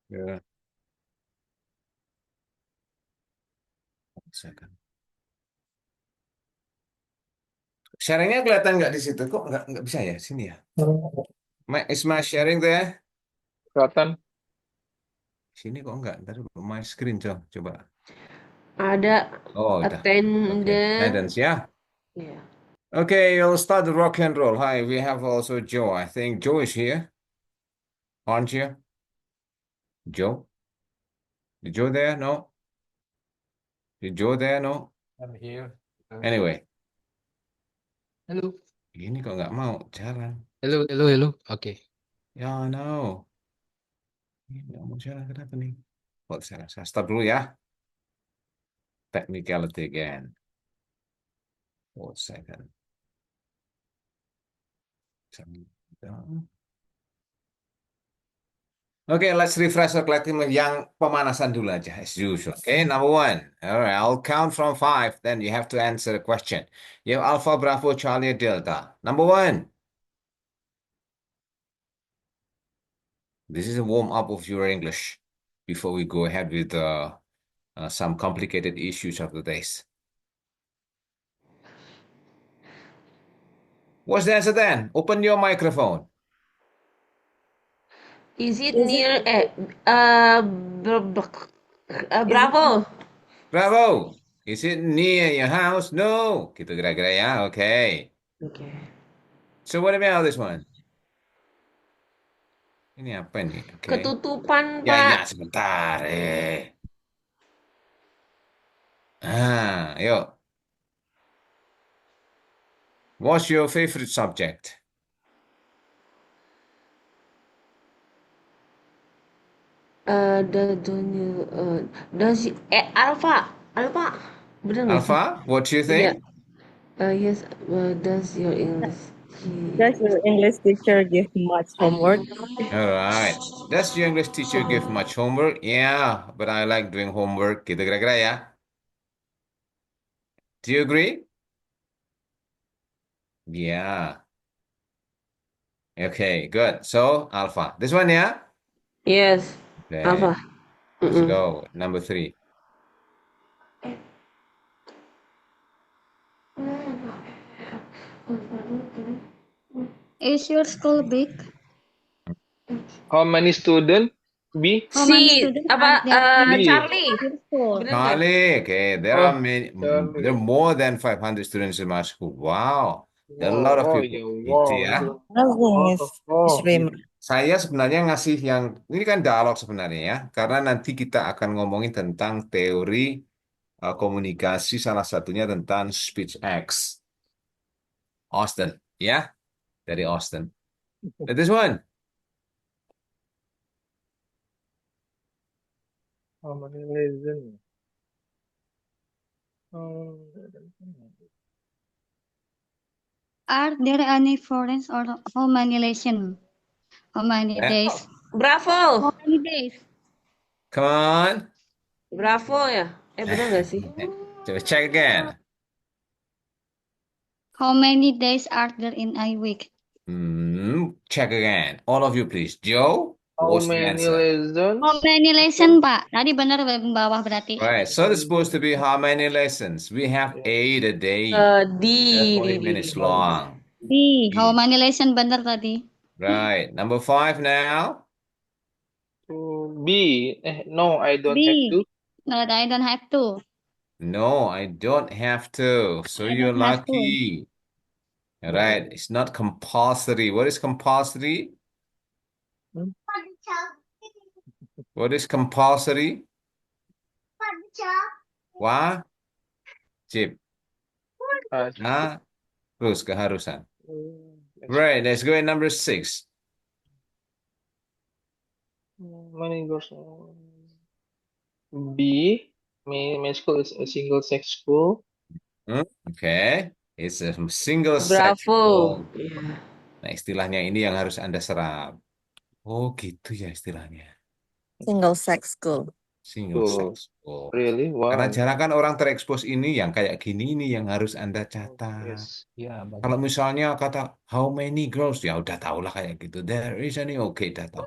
Ya, second. Sharingnya kelihatan nggak di situ? Kok nggak bisa ya? Sini ya. Is my sharing there? Kelihatan. Sini kok nggak? Ntar my screen coba. Ada Oh, udah. Oke. attendance. Attendance ya. Ya. Okay, we'll start the rock and roll. Hi, we have also Joe. I think Joe is here. Aren't you? Joe? Is Joe there? No? Is Joe there? No? I'm here. Anyway, Hello. ini kok nggak mau jalan. Hello, hello, hello. Oke. Ya, no. Ini nggak mau jalan. Kenapa nih? Oh, saya stop dulu ya. Technicality again. 4 second. Okay, let's refresh the collective yang pemanasan dulu aja as usual. Okay, number one. All right, I'll count from 5. Then you have to answer the question. You have Alpha, Bravo, Charlie, Delta. Number one. This is a warm up of your English before we go ahead with some complicated issues of the days. What's the answer then? Open your microphone. Is it near Bravo? Bravo. Is it near your house? No. Gitu kira-kira ya. Okay. Okay. So what about this one? Ini apa nih? Okay. Ketutupan, Ya, Pak. sebentar. Yuk. What's your favorite subject? Alpha. Alpha. Bener nggak sih? Alpha, what do you Iya. think? Yes, does your English Does your English teacher give much homework? All right. Does your English teacher give much homework? Yeah, but I like doing homework. Gitu kira-kira ya. Do you agree? Yeah. Okay, good. So, Alpha. This one, yeah? Yes, Okay, Alpha. let's Mm-mm. go. Number 3. Is your school big? How many student? B. How many Si students apa are there in B. Charlie, your school? bener nggak? Charlie, okay, there are Oh, many, there are Charlie. more than 500 students in my school. Wow, there are a Wow, lot of oh people. ya, Gitu wow. ya. Nothing Oh, is oh. remote. Saya sebenarnya ngasih yang, ini kan dialog sebenarnya ya, karena nanti kita akan ngomongin tentang teori komunikasi, salah satunya tentang speech X. Austin, ya, dari Austin. This one. How many lesson? Are there any foreigns or how many lessons? How many Eh, days? Bravo, How many days? come on. Bravo ya? Bener nggak sih? Coba check again. How many days are there in a week? Check again. All of you, please. Joe, How what's the many answer? How lessons? many lesson, Pak? Tadi benar bawah berarti. Right. So it's supposed to be how many lessons? We have 8 a day. That's Di 40 minutes long. D. How many lesson benar tadi? Right. Number 5 now. B. No, I don't have B. to. No, I don't have to. No, I don't have to. So I you're don't have to. lucky. Right. It's not compulsory. What is compulsory? Hmm? What is compulsory? Wajib. Uh, Terus keharusan. Right. Let's go at number 6. Many girls. B. My school is a single sex school. Okay. It's a single sex Bravo. school. Nah, istilahnya ini yang harus Anda serap. Oh, gitu ya istilahnya. Single sex school. Single Oh, sex school. really? Karena Wow. jarang kan orang terekspos ini yang kayak gini ini yang harus Anda catat. Yes. Ya, Kalau misalnya kata how many girls ya udah tau lah kayak gitu. There is any okay dah tahu.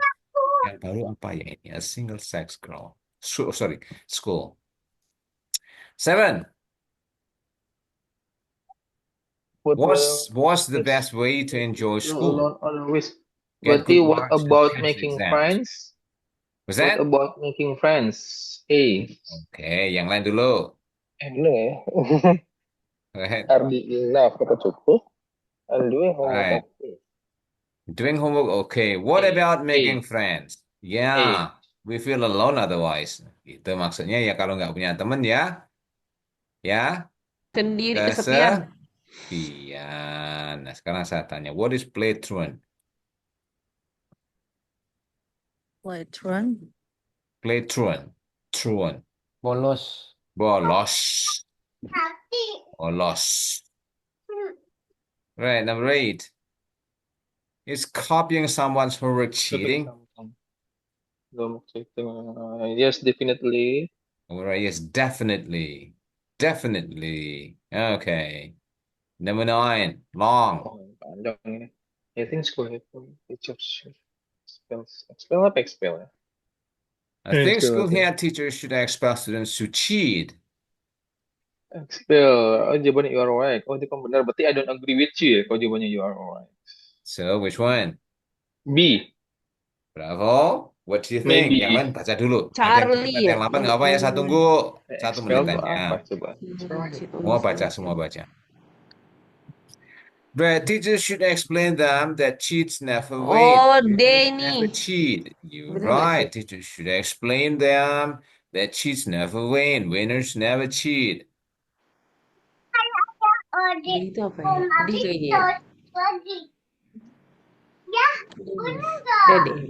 Yang baru apa ya ini? A single sex girl. Sorry, school. 7. What will What's the is best way to enjoy school? alone always. Get Berarti good what marks and about pass making exams. friends? Was What that? about making friends? A. Oke, yang lain dulu. Dulu ya. Go ahead. Are the enough kata cukup? And doing Right. homework. Doing homework, okay. What about making A. friends? A. Yeah, we feel alone otherwise. Itu maksudnya ya kalau nggak punya temen ya, ya Sendiri kesepian. kesepian. Nah, sekarang saya tanya, what is play truant? Like run. Play truant. Truant. Bolos. Bolos. Bolos. Right, number 8. Is copying someone's homework cheating? Yes, definitely. All right, yes, definitely. Definitely. Okay. Number 9. Long. Oh, panjang ini. I think school teachers expel apa expel ya? I think Expel school apa? head teachers should expel students who cheat. Expel. Oh, jawabannya you are right. Oh, itu kan benar. Berarti I don't agree with you ya. Kalau jawabannya you are right. So, which one? B. Bravo. What do you think? Maybe. Yang lain baca dulu. Ada yang Charlie cepat, ya. yang lambat nggak apa ya. Saya tunggu. 1 Expel menit itu aja. apa coba? Semua baca, semua baca. The teachers should explain them that cheats never win. Oh, Winners D never nih. cheat. You're Bener nggak right. sih? Teachers should explain them that cheats never win. Winners never cheat. D itu apa ya? D kayaknya ya. D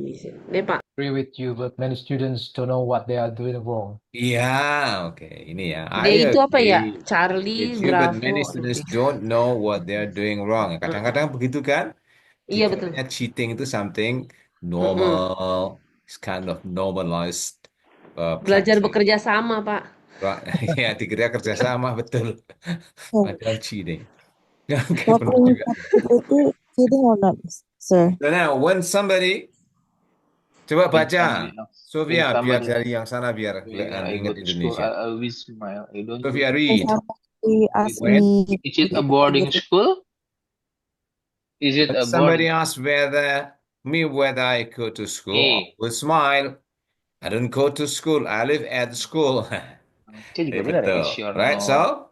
bisa. D Pak. Agree with you, but many students don't know what they are doing wrong. Iya, oke. Ini ya. D I itu apa ya? agree Charlie, with you, but Bravo, many aduh, students D. don't know what they're doing wrong. Kadang-kadang begitu kan? Iya betul. Dikiranya cheating itu something Mm-mm. normal. It's kind of normalized Belajar practice. bekerja sama, Pak. Ya, dikira kerjasama, betul. Oh, Padahal cheating. Oke, what benar will juga. activity cheating or not, sir? So now, when somebody, coba When baca. somebody else. Sofia, When biar somebody dari yang sana, biar when I ingat go to school, Indonesia. I always smile. I don't Sofia, do read. Somebody ask When, me, Is it a boarding school? Is it when a somebody boarding asks whether I go to school, I A. will smile. I don't go to school. I live at school. C juga benar ya. Betul. It's your Right, so,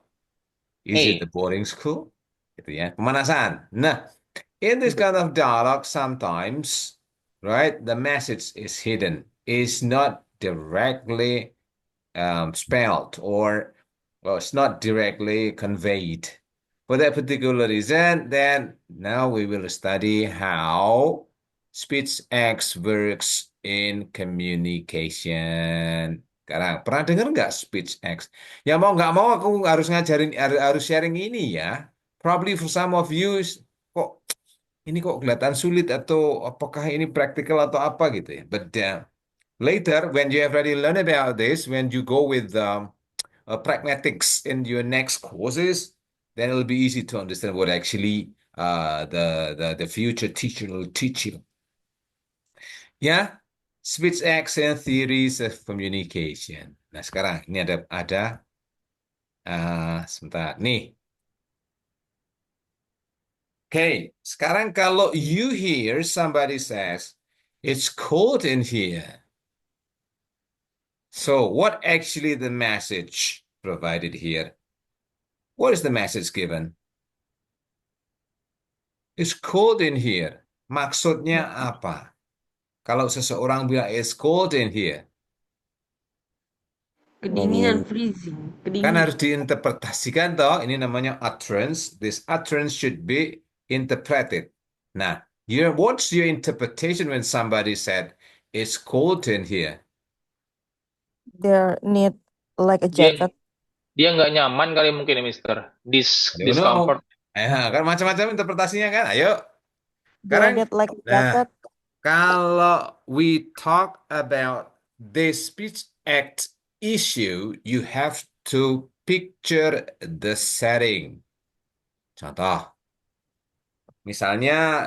is it A. the boarding school? Gitu ya, pemanasan. Nah, in this kind of dialogue, sometimes, right, the message is hidden, is not directly spelled, or well, it's not directly conveyed. For that particular reason, then now we will study how speech X works in communication. Sekarang, pernah dengar nggak speech X? Ya mau nggak mau aku harus ngajarin, harus sharing ini ya. Probably for some of you, kok ini kok kelihatan sulit atau apakah ini praktikal atau apa gitu ya. But later, when you have already learned about this, when you go with pragmatics in your next courses, then it'll be easy to understand what actually the future teacher will teach you. Ya, speech acts and theories of communication. Nah, sekarang ini ada sebentar nih. Okay, sekarang kalau you hear somebody says, it's cold in here. So what actually the message provided here? What is the message given? It's cold in here. Maksudnya apa? Kalau seseorang bilang it's cold in here, Kedinginan, freezing. kan Kedinginan. harus diinterpretasikan toh. Ini namanya utterance. This utterance should be interpreted. Nah, what's your interpretation when somebody said it's cold in here? there need like a Dia jacket. dia nggak nyaman kali mungkin ya, Mister. I don't know. Discomfort. Kan macam-macam interpretasinya kan. Ayo. There Sekarang, need like a nah, jacket. kalau we talk about this speech act issue, you have to picture the setting. Contoh, misalnya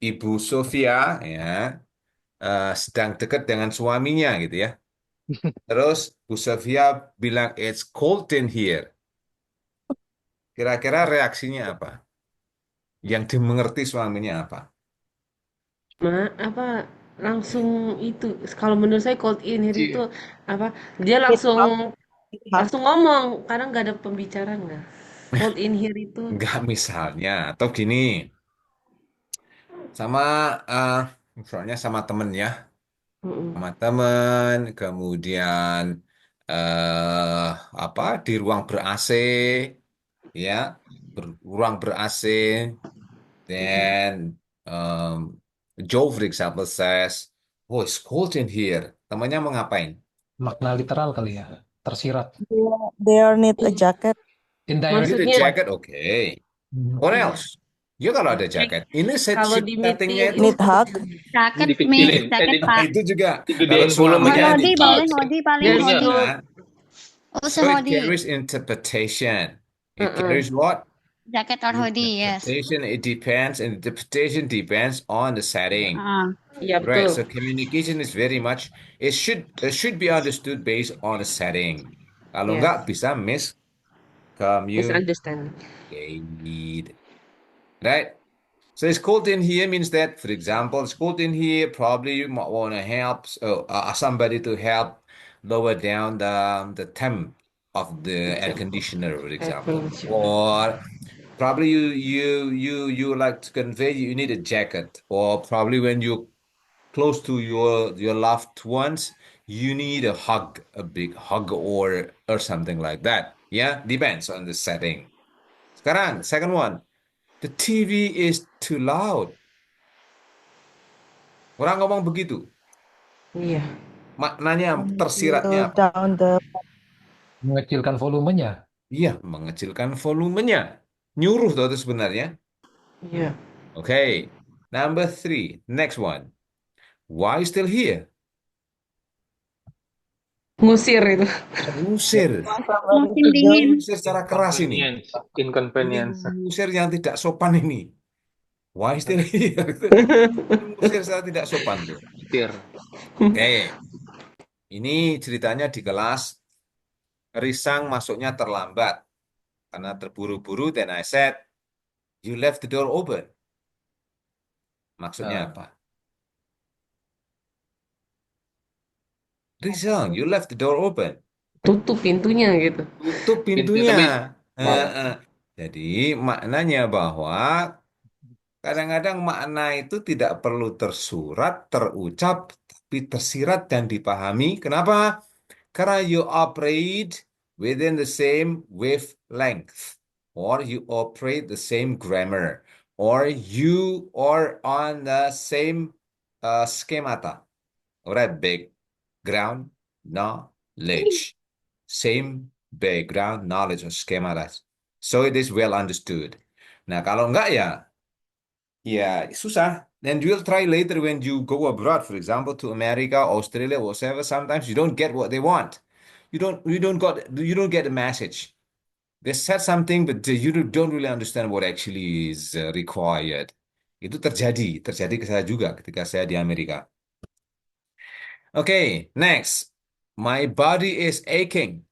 Ibu Sofia ya sedang dekat dengan suaminya gitu ya. Terus Bu Sofia bilang it's cold in here. Kira-kira reaksinya apa? Yang dimengerti suaminya apa? Apa langsung itu kalau menurut saya cold in here itu Ci. apa dia It langsung hug, it hug. langsung ngomong karena nggak ada pembicaraan nggak cold in here itu Enggak misalnya atau gini sama eh misalnya mm-mm. sama temen, kemudian apa di ruang ber-AC ya, ruang ber-AC, Mm-mm. then um, Joe for example says, "Oh, it's cold in here." Temannya mau ngapain? Makna literal kali ya. Tersirat. They need a jacket. You need a Indirectly. Maksudnya jacket, okay. Hmm. What iya else? Ya kalau ada eh, jaket. Ini kalau di settingnya meeting itu Need hug. Jaket means Dikecilin. jaket, Pak. itu juga kalau Digedein suaminya volumenya. Hoodie boleh, ditouch, hoodie paling there's Bulunya. hoodie. no kan? Also So it hoodie. carries interpretation. It uh-uh. carries what? Jacket or hoodie, yes. Interpretation. It depends, and interpretation depends on the setting. Iya Right. betul So communication is very much it should be understood based on the setting. Kalau yes nggak bisa miscommunicate. misunderstanding Right. So it's cold in here means that, for example, it's cold in here. Probably you might want to help somebody to help lower down the temp of the air conditioner, for air example. conditioner Or probably you like to convey you need a jacket. Or probably when you're close to your loved ones, you need a hug, a big hug, or something like that. Yeah, depends on the setting. Sekarang, second one, the TV is too loud. Orang ngomong begitu. iya Maknanya, And tersiratnya you apa? down the Mengecilkan volumenya. Iya, mengecilkan volumenya. Nyuruh tuh itu sebenarnya. iya Okay. Number three. Next one. Why still here? ngusir itu Ngusir. Musim dingin. Ngusir secara keras ini. Ini Inconvenience. ngusir yang tidak sopan ini. Why still here? Ngusir secara tidak sopan tuh. Setir. Oke. Ini ceritanya di kelas. Risang masuknya terlambat. Karena terburu-buru. Then I said, you left the door open. Maksudnya Nah, apa? Rizal, you left the door open. tutup pintunya gitu Tutup pintu pintunya. tapi Eh, eh. Jadi maknanya bahwa kadang-kadang makna itu tidak perlu tersurat, terucap, tapi tersirat dan dipahami. Kenapa? Karena you operate within the same wavelength, or you operate the same grammar, or you are on the same schemata. Alright, background knowledge. Same background knowledge or schemata. So it is well understood. Nah, kalau enggak ya susah. And you'll try later when you go abroad, for example, to America, Australia, whatever. Sometimes you don't get what they want. You don't get the message. They said something, but you don't really understand what actually is required. Itu terjadi ke saya juga ketika saya di Amerika. Okay, next. My body is aching.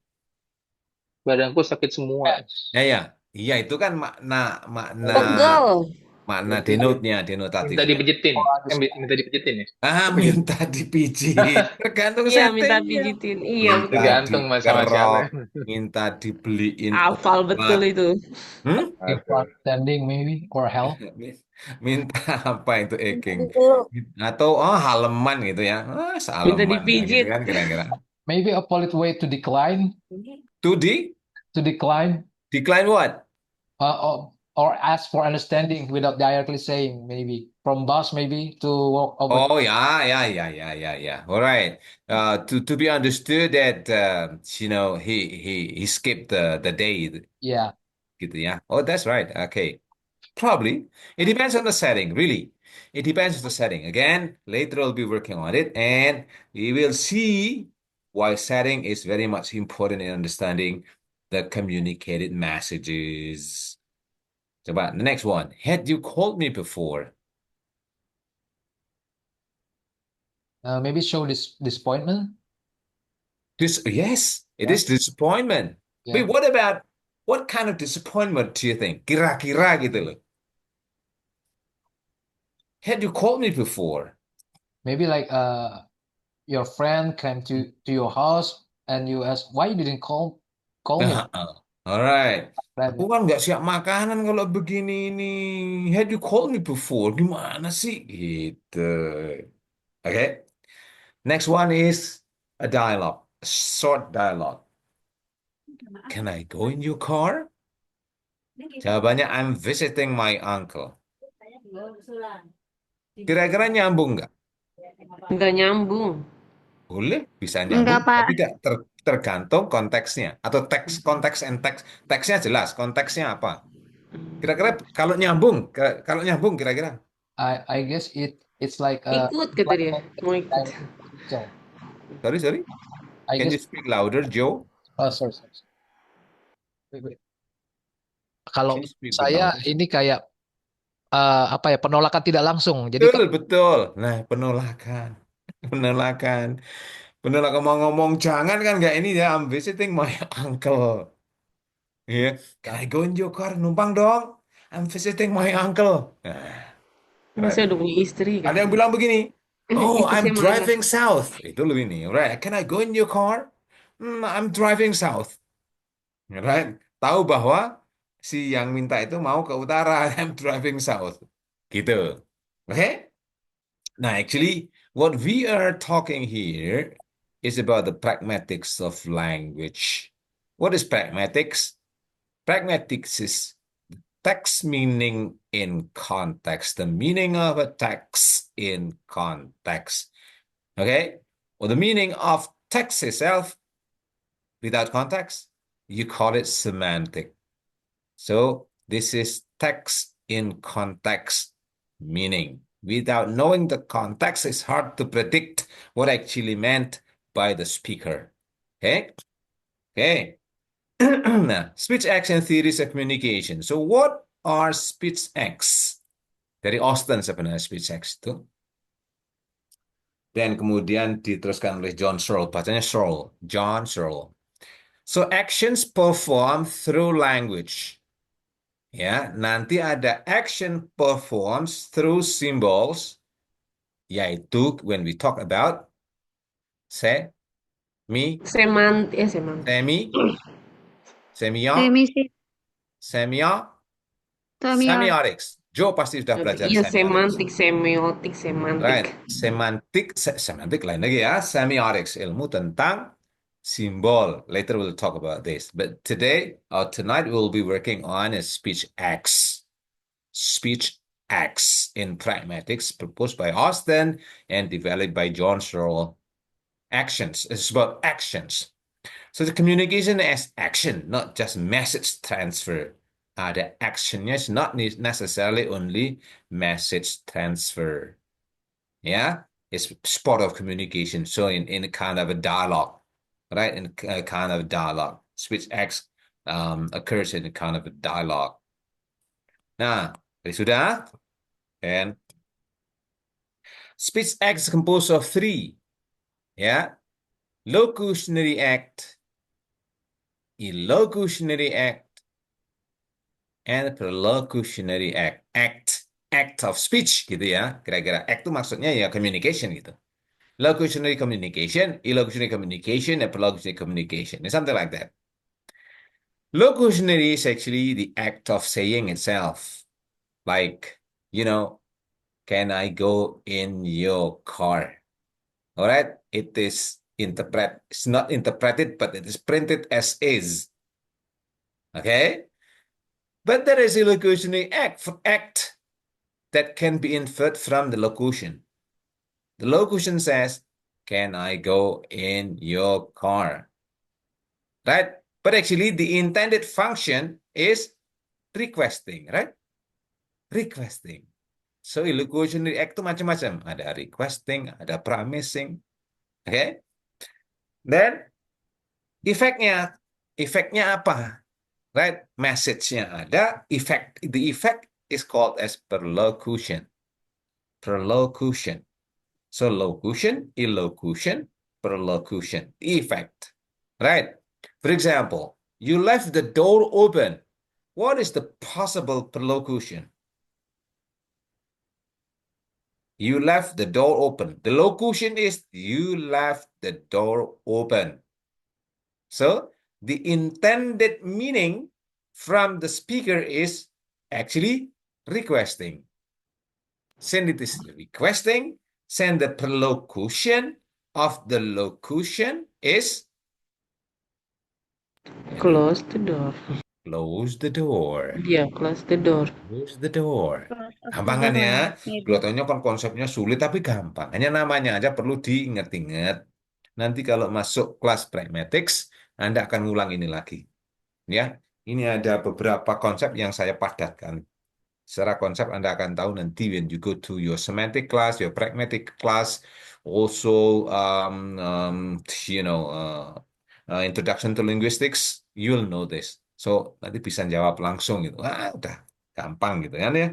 badanku sakit semua. Ya, iya itu kan makna pegel makna denotatif Minta ya. dipijitin. Minta dipijitin ya. Minta dipijit. Tergantung iya minta settingnya. pijitin iya Minta betul Tergantung sama siapa. dikerok, minta dibeliin hafal betul obat. itu Hmm? Standing maybe or help. Minta apa itu aching? dulu. Atau haleman gitu ya. minta Saleman gitu dipijit kan kira-kira. Maybe a polite way to decline. To To decline. decline what? Or ask for understanding without directly saying, maybe from boss, maybe to walk over. Oh yeah. All right. To be understood that he skipped the day Yeah. gitu ya. Oh, that's right. Okay. Probably. It depends on the setting, really. It depends on the setting. Again, later I'll be working on it and we will see why setting is very much important in understanding the communicated messages. Coba, the next one. Had you called me before? maybe show disappointment. Yes, it Yeah. is disappointment. Yeah. But what kind of disappointment do you think? Kira-kira gitu loh. Had you called me before? Maybe like your friend came to your house and you ask why you didn't call me. Alright. Right. Aku kan nggak siap makanan kalau begini ini. Had you called me before? Gimana sih? Gitu. Okay. Next one is a dialogue, a short dialogue. Can I go in your car? Jawabannya, I'm visiting my uncle. Kira-kira nyambung nggak? Nggak nyambung. Boleh, bisa Enggak, nyambung, Pak. tapi tidak tergantung konteksnya. Atau konteks and teks. Teksnya jelas, konteksnya apa? Kira-kira kalau nyambung kira-kira. I guess it's like Ikut kata dia. Mau ikut. So, Sorry. I Can you guess speak louder, Joe? sorry. Wait. Kalau Can you speak a bit saya louder? ini kayak apa ya, penolakan tidak langsung. Jadi Betul. Nah, penolakan. Penolakan. Penolakan mau ngomong jangan kan nggak ini ya. I'm visiting my uncle. Iya. Can I go in your car? Numpang dong. I'm visiting my uncle. Nah, Masih udah punya istri kan. ada yang bilang begini. Oh, Itu I'm saya marah. driving south. Itu lebih nih. Right. Can I go in your car? I'm driving south. Right. Tahu bahwa si yang minta itu mau ke utara. I'm driving south. Gitu. Oke? Now, actually, what we are talking here is about the pragmatics of language. What is pragmatics? Pragmatics is text meaning in context, the meaning of a text in context. Okay? Or the meaning of text itself without context, you call it semantic. So this is text in context meaning. Without knowing the context, it's hard to predict what actually meant by the speaker. Okay? Okay. Nah, speech action theories of communication. So what are speech acts? Dari Austin sebenarnya speech acts itu. Dan kemudian diteruskan oleh John Searle. Bacanya Searle. John Searle. So actions performed through language. Ya, nanti ada action performs through symbols, yaitu when we talk about semi, Semantik. semiotics. Joe pasti sudah belajar Iya, semiotics. semiotik. Right, semantik lain lagi ya. Semiotics, ilmu tentang simbol. Later we'll talk about this. But today or tonight we'll be working on a speech acts. Speech acts in pragmatics proposed by Austin and developed by John Searle. Actions. It's about actions. So the communication as action, not just message transfer. The actionnya is not necessarily only message transfer. Yeah, it's part of communication. So in a kind of a dialogue, right? In a kind of dialogue, speech acts occurs in a kind of a dialogue. Nah, sudah. And speech acts composed of three. Yeah, locutionary act, illocutionary act, and perlocutionary act. Act of speech gitu ya. Kira-kira act itu maksudnya ya communication gitu. Locutionary communication, illocutionary communication, and perlocutionary communication. Something like that. Locutionary is actually the act of saying itself. Like, can I go in your car? All right? It's not interpreted, but it is printed as is. Okay? But there is a locutionary act that can be inferred from the locution. The locution says, can I go in your car? Right? But actually, the intended function is requesting, right? Requesting. So, illocutionary act itu macam-macam. Ada requesting, ada promising. Okay? Then, efeknya apa? Right? Message-nya ada, the effect is called as perlocution. Perlocution. So locution, illocution, perlocution, effect. Right? For example, you left the door open. What is the possible perlocution? You left the door open. The locution is you left the door open. So the intended meaning from the speaker is actually requesting. Since it is requesting, then the perlocution of the locution is Close the door. close the door. Yeah, close the door. Close the door. Close of the Gampang kan door, ya? maybe. Kelihatannya kan konsepnya sulit tapi gampang. Hanya namanya aja perlu diingat-ingat. Nanti kalau masuk kelas pragmatics, Anda akan ngulang ini lagi. Ya, ini ada beberapa konsep yang saya padatkan. Secara konsep Anda akan tahu nanti when you go to your semantic class, your pragmatic class, also introduction to linguistics, you'll know this. So nanti bisa jawab langsung gitu. Udah gampang gitu kan ya.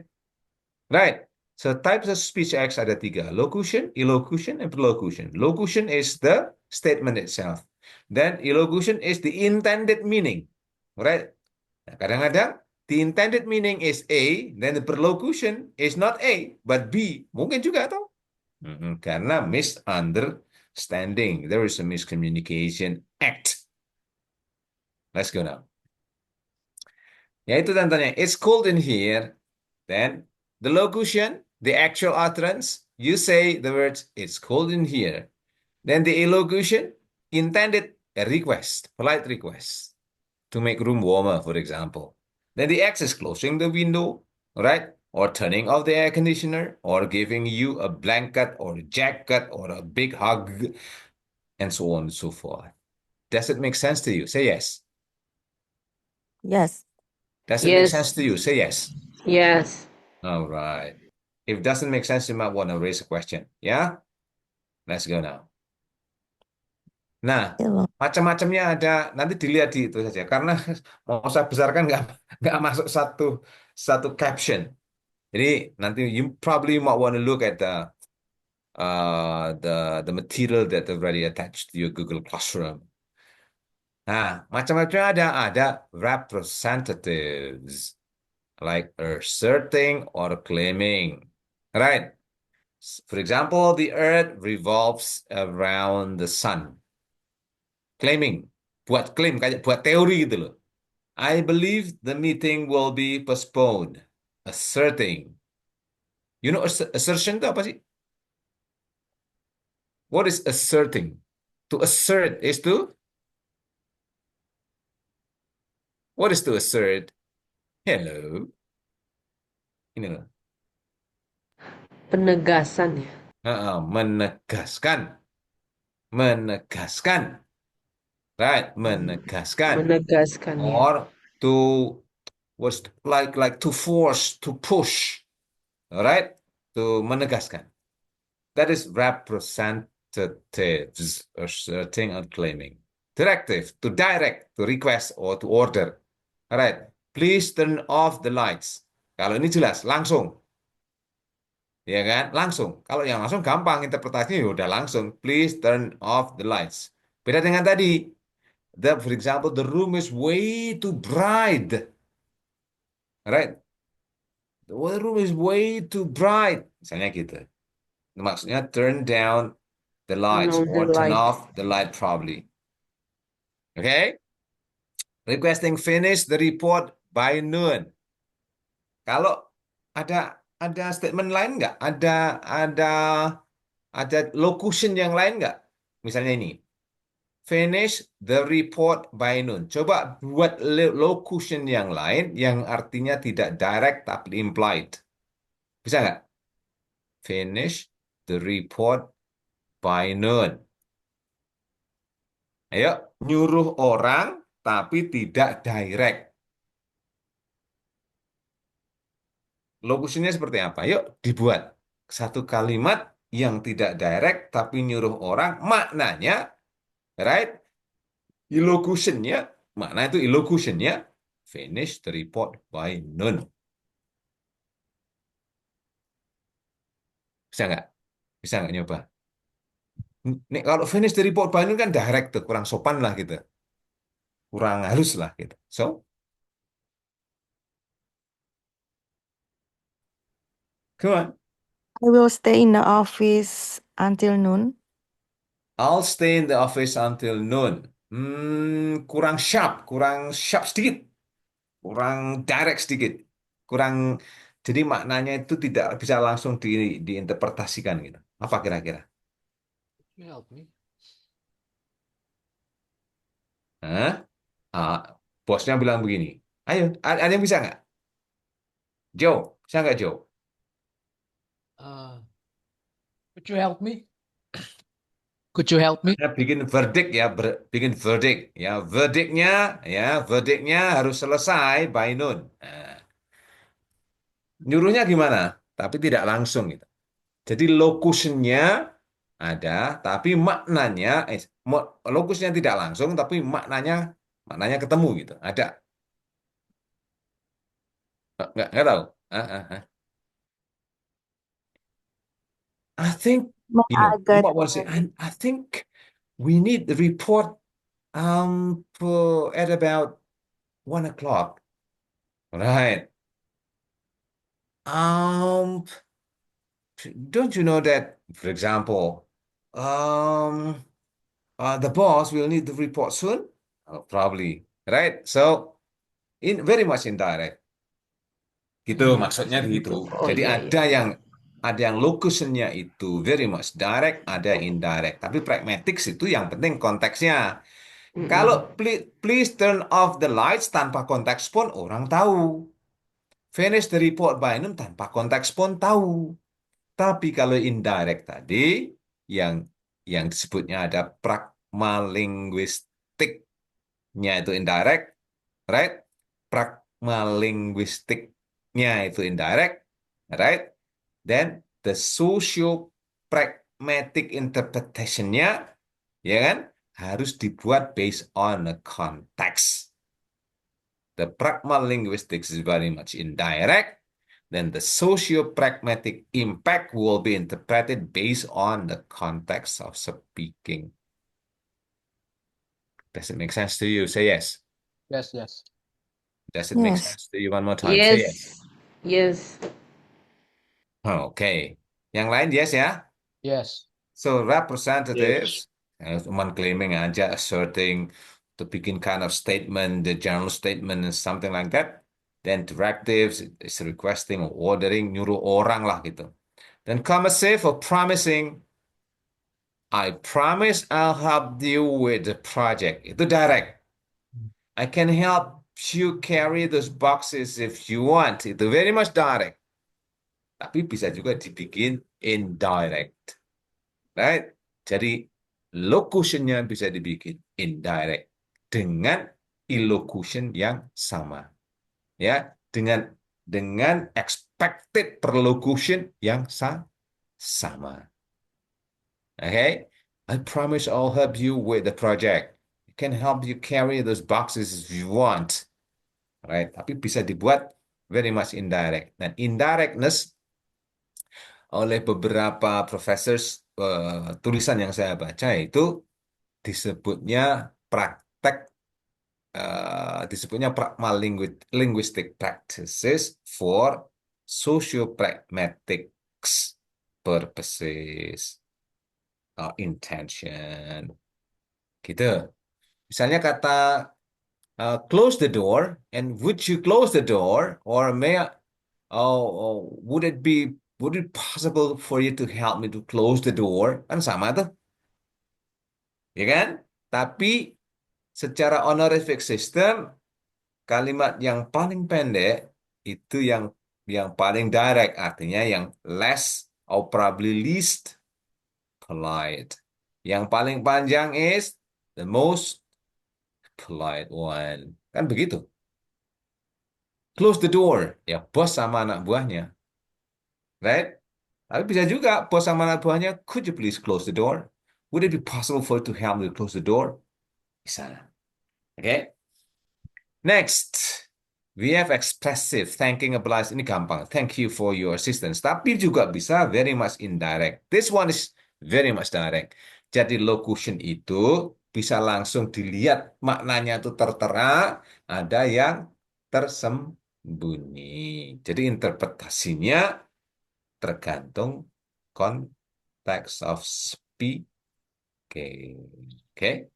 Right. So types of speech acts ada 3. Locution, illocution, and perlocution. Locution is the statement itself. Then illocution is the intended meaning. Right. Nah, kadang-kadang the intended meaning is A, then the perlocution is not A, but B. Mungkin juga atau? Karena misunderstanding. There is a miscommunication act. Let's go now. Yaitu tantanya, it's cold in here. Then the locution, the actual utterance, you say the words, it's cold in here. Then the illocution, intended a request, polite request to make room warmer, for example. Then the X is closing the window, right? Or turning off the air conditioner, or giving you a blanket or a jacket or a big hug, and so on and so forth. Does it make sense to you? Say yes. Yes. Does it make Yes. sense to you? Say yes. Yes. All right. If it doesn't make sense, you might want to raise a question. Yeah? Let's go now. Nah, Hello. macam-macamnya ada. Nanti dilihat di itu saja. Karena mau saya besarkan nggak masuk satu caption. Jadi nanti you probably might want to look at the material that already attached to your Google Classroom. Nah, macam-macamnya ada representatives like asserting or claiming, right? For example, the Earth revolves around the sun. Claiming, buat klaim kayak buat teori gitu loh. I believe the meeting will be postponed. Asserting. You know assertion itu apa sih? What is asserting? To assert is to? What is to assert? Hello. Ini loh. Penegasan ya. Menegaskan. Menegaskan. Right, menegaskan. Menegaskan ya. Or to was like to force, to push. All right? To menegaskan. That is representatives asserting or claiming. Directive, to direct, to request, or to order. All right. Please turn off the lights. Kalau ini jelas, langsung. Ya kan? Langsung. Kalau yang langsung gampang interpretasinya ya udah langsung. Please turn off the lights. Beda dengan tadi. For example, the room is way too bright. Right? The room is way too bright. Misalnya gitu. Maksudnya turn down the lights Turn on the or turn light. off the light probably. Okay? Requesting finish the report by noon. Kalau ada statement lain nggak? Ada locution yang lain nggak? Misalnya ini. Finish the report by noon. Coba buat locution yang lain yang artinya tidak direct tapi implied. Bisa nggak? Finish the report by noon. Ayo, nyuruh orang tapi tidak direct. Locutionnya seperti apa? Yuk, dibuat. Satu kalimat yang tidak direct tapi nyuruh orang, maknanya, right? Illocutionnya, mana itu illocutionnya? Finish the report by noon. Bisa nggak? Bisa nggak nyoba? Nih, kalau finish the report by noon kan direct tuh, kurang sopan lah gitu. Kurang halus lah gitu. So, come on. I will stay in the office until noon. I'll stay in the office until noon. Kurang sharp sedikit, kurang direct sedikit, kurang. Jadi maknanya itu tidak bisa langsung diinterpretasikan gitu. Apa kira-kira? You help me. Hah? Ah, bosnya bilang begini. Ayo, ada yang bisa nggak? Joe, bisa nggak Joe? Uh, could you help me? Could you help me? Dia bikin verdict ya, bikin verdict ya, verdictnya harus selesai by noon. Nah, nyuruhnya gimana? Tapi tidak langsung gitu. Jadi lokusnya ada, tapi maknanya lokusnya tidak langsung, tapi maknanya ketemu gitu. Ada? Nggak tahu. Ah. I think I got what was it? I think we need the report at about 1 o'clock. Right. Um, don't you know that, for example, um, the boss will need the report soon? Oh, probably, right? So, very much indirect. Gitu maksudnya gitu. Oh Jadi iya iya. ada yang locutionnya itu very much direct, ada yang indirect. Tapi pragmatics itu yang penting konteksnya. Kalau please turn off the lights tanpa konteks pun orang tahu. Finish the report by noon tanpa konteks pun tahu. Tapi kalau indirect tadi yang yang disebutnya ada pragmalinguistiknya itu indirect, right? Pragmalinguistiknya itu indirect, right? Then the socio-pragmatic interpretation-nya, ya kan, harus dibuat based on the context. The pragmalinguistics is very much indirect. Then the socio-pragmatic impact will be interpreted based on the context of speaking. Does it make sense to you? Say yes. Yes, yes. Does it make Yes. sense to you one more time? Say yes. Yes. Okay. Yang lain yes ya? Yes. So representatives, someone claiming aja, asserting, to bikin kind of statement, the general statement and something like that. Then directives is requesting or ordering, nyuruh orang lah gitu. Then commercial for promising, I promise I'll help you with the project. Itu direct. I can help you carry those boxes if you want. Itu very much direct. Tapi bisa juga dibikin indirect. Right? Jadi locutionnya bisa dibikin indirect dengan illocution yang sama. Ya, dengan expected per locution yang sama. Okay? I promise I'll help you with the project. I can help you carry those boxes if you want. Right? Tapi bisa dibuat very much indirect. Dan indirectness oleh beberapa professors, tulisan yang saya baca itu disebutnya pragmalinguistic practices for socio-pragmatics purposes or intention. Gitu. Misalnya kata close the door, and would you close the door, or would it possible for you to help me to close the door? Kan sama tuh, ya kan? Tapi secara honorific system, kalimat yang paling pendek itu yang paling direct, artinya yang less or probably least polite. Yang paling panjang is the most polite one. Kan begitu. Close the door. Ya, bos sama anak buahnya. Right? Tapi bisa juga bos sama anak buahnya, could you please close the door? Would it be possible for you to help me close the door? Bisa. Okay? Next, we have expressive. Thanking applies. Ini gampang. Thank you for your assistance. Tapi juga bisa very much indirect. This one is very much direct. Jadi locution itu bisa langsung dilihat maknanya itu tertera, ada yang tersembunyi. Jadi interpretasinya tergantung context of speaking. Okay.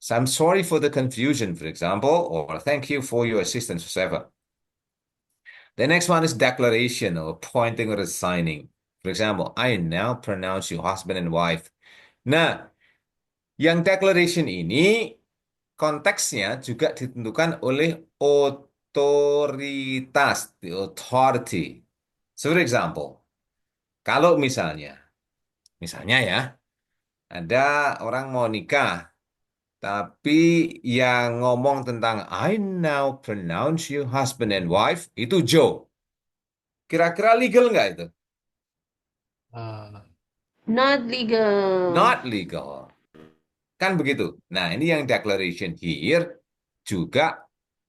So I'm sorry for the confusion, for example, or thank you for your assistance, whatever. The next one is declaration or pointing or assigning. For example, I now pronounce you husband and wife. Nah, yang declaration ini konteksnya juga ditentukan oleh otoritas, the authority. So, for example, kalau misalnya ya, ada orang mau nikah, tapi yang ngomong tentang I now pronounce you husband and wife, itu Joe. Kira-kira legal nggak itu? Uh, Not legal. Not legal. Kan begitu. Nah, ini yang declaration here juga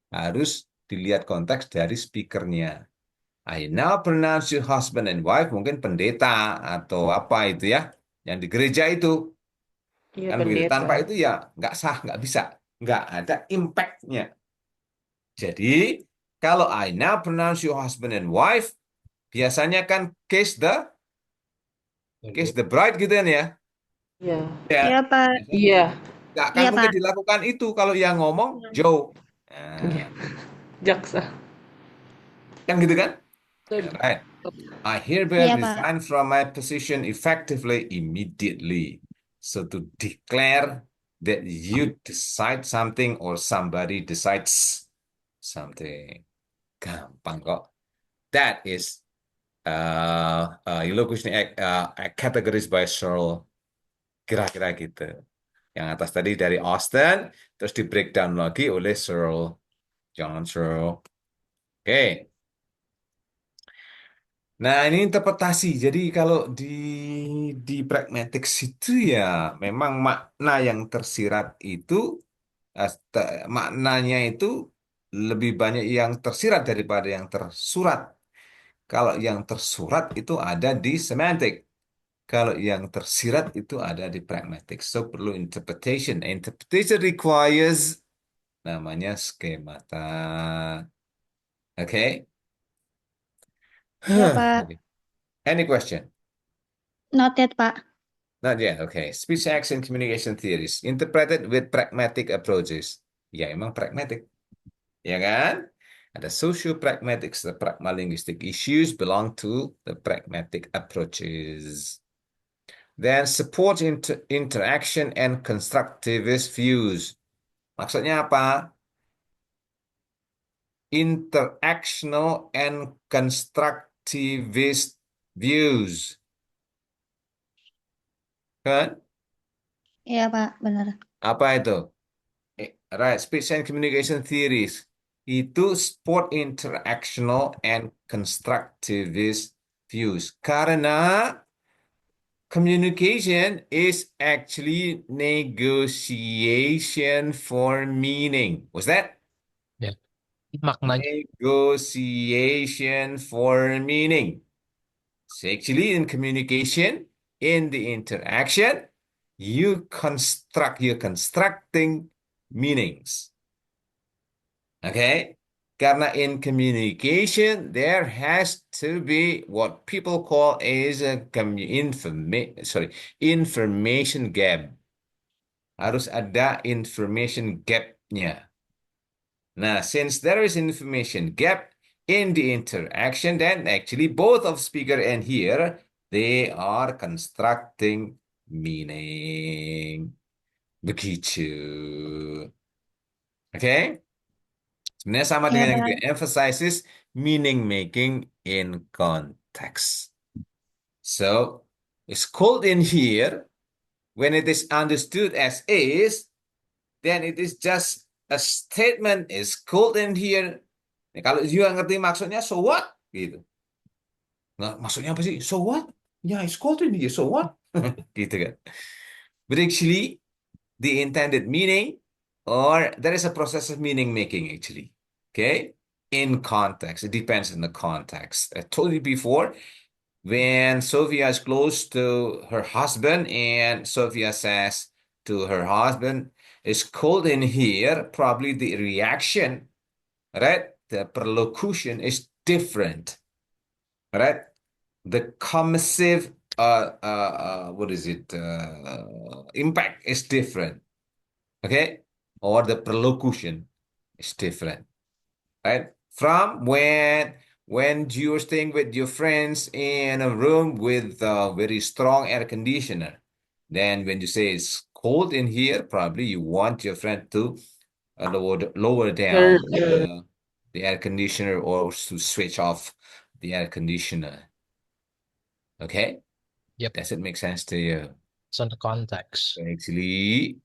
harus dilihat konteks dari speakernya. I now pronounce you husband and wife, mungkin pendeta atau apa itu ya, yang di gereja itu. Iya, Kan begitu. pendeta. Tanpa itu ya nggak sah, nggak bisa. Nggak ada impact-nya. Jadi, kalau I now pronounce you husband and wife, biasanya kan case the bride gitu kan ya. Iya. Ya, Iya, Pak. Iya. nggak akan Iya, mungkin Pak. dilakukan itu kalau yang ngomong Joe. Iya. Nah, Jaksa. kan gitu kan? Good. Right. I hereby Iya, Pak. resign from my position effectively immediately. So to declare that you decide something or somebody decides something. Gampang kok. That is illocution categorized by Searle. Kira-kira gitu. Yang atas tadi dari Austin, terus di breakdown lagi oleh Searle. John Searle. Oke. Nah, ini interpretasi. Jadi kalau di pragmatics itu ya memang makna yang tersirat itu maknanya itu lebih banyak yang tersirat daripada yang tersurat. Kalau yang tersurat itu ada di semantik. Kalau yang tersirat itu ada di pragmatic. So perlu interpretation. Interpretation requires namanya skemata. Oke? Iya, Pak. Any question? Not yet, Pak. Not yet. Okay. Speech action communication theories interpreted with pragmatic approaches. Ya, emang pragmatic. Ya kan? Ada socio-pragmatics, the pragmalinguistic issues belong to the pragmatic approaches. Then support interaction and constructivist views. Maksudnya apa? Interactional and constructivist views. Kan? Iya, Pak. Benar. Apa itu? Right, speech and communication theories. Itu support interactional and constructivist views. Karena communication is actually negotiation for meaning. What's that? Yeah. Maknanya. Negotiation for meaning. So actually in communication, in the interaction, you're constructing meanings. Okay? Karena in communication, there has to be what people call is a information gap. Harus ada information gap-nya. Nah, since there is information gap in the interaction, then actually both of speaker and hearer, they are constructing meaning. Begitu. Okay? Sebenarnya sama Iya, dengan yang Pak. itu. Emphasizes meaning making in context. So, it's called in here, when it is understood as is, then it is just a statement is called in here. Nah, kalau juga ngerti maksudnya, so what? Gitu. Nah, maksudnya apa sih? So what? Yeah, it's called in here, so what? Gitu kan. But actually, the intended meaning, or there is a process of meaning making actually. Okay? In context. It depends on the context. I told you before, When Sophia is close to her husband and Sophia says to her husband, it's cold in here, probably the reaction, right? The perlocution is different, right? The commissive, what is it? Impact is different, okay? Or the perlocution is different, right? From when you're staying with your friends in a room with a very strong air conditioner, then when you say it's cold in here, probably you want your friend to lower Turn, down the air conditioner or to switch off the air conditioner. Okay? Yep. Does it make sense to you? It's on the context. Actually,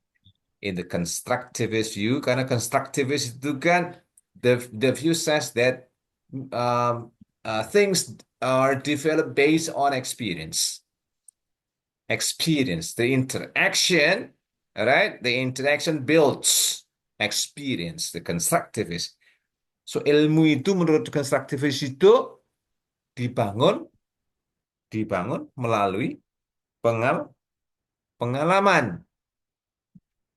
in the constructivist view, karena constructivist itu kan the view says that things are developed based on experience. Experience, the interaction, right? The interaction builds experience, the constructivist. So ilmu itu menurut constructivist itu dibangun melalui pengalaman.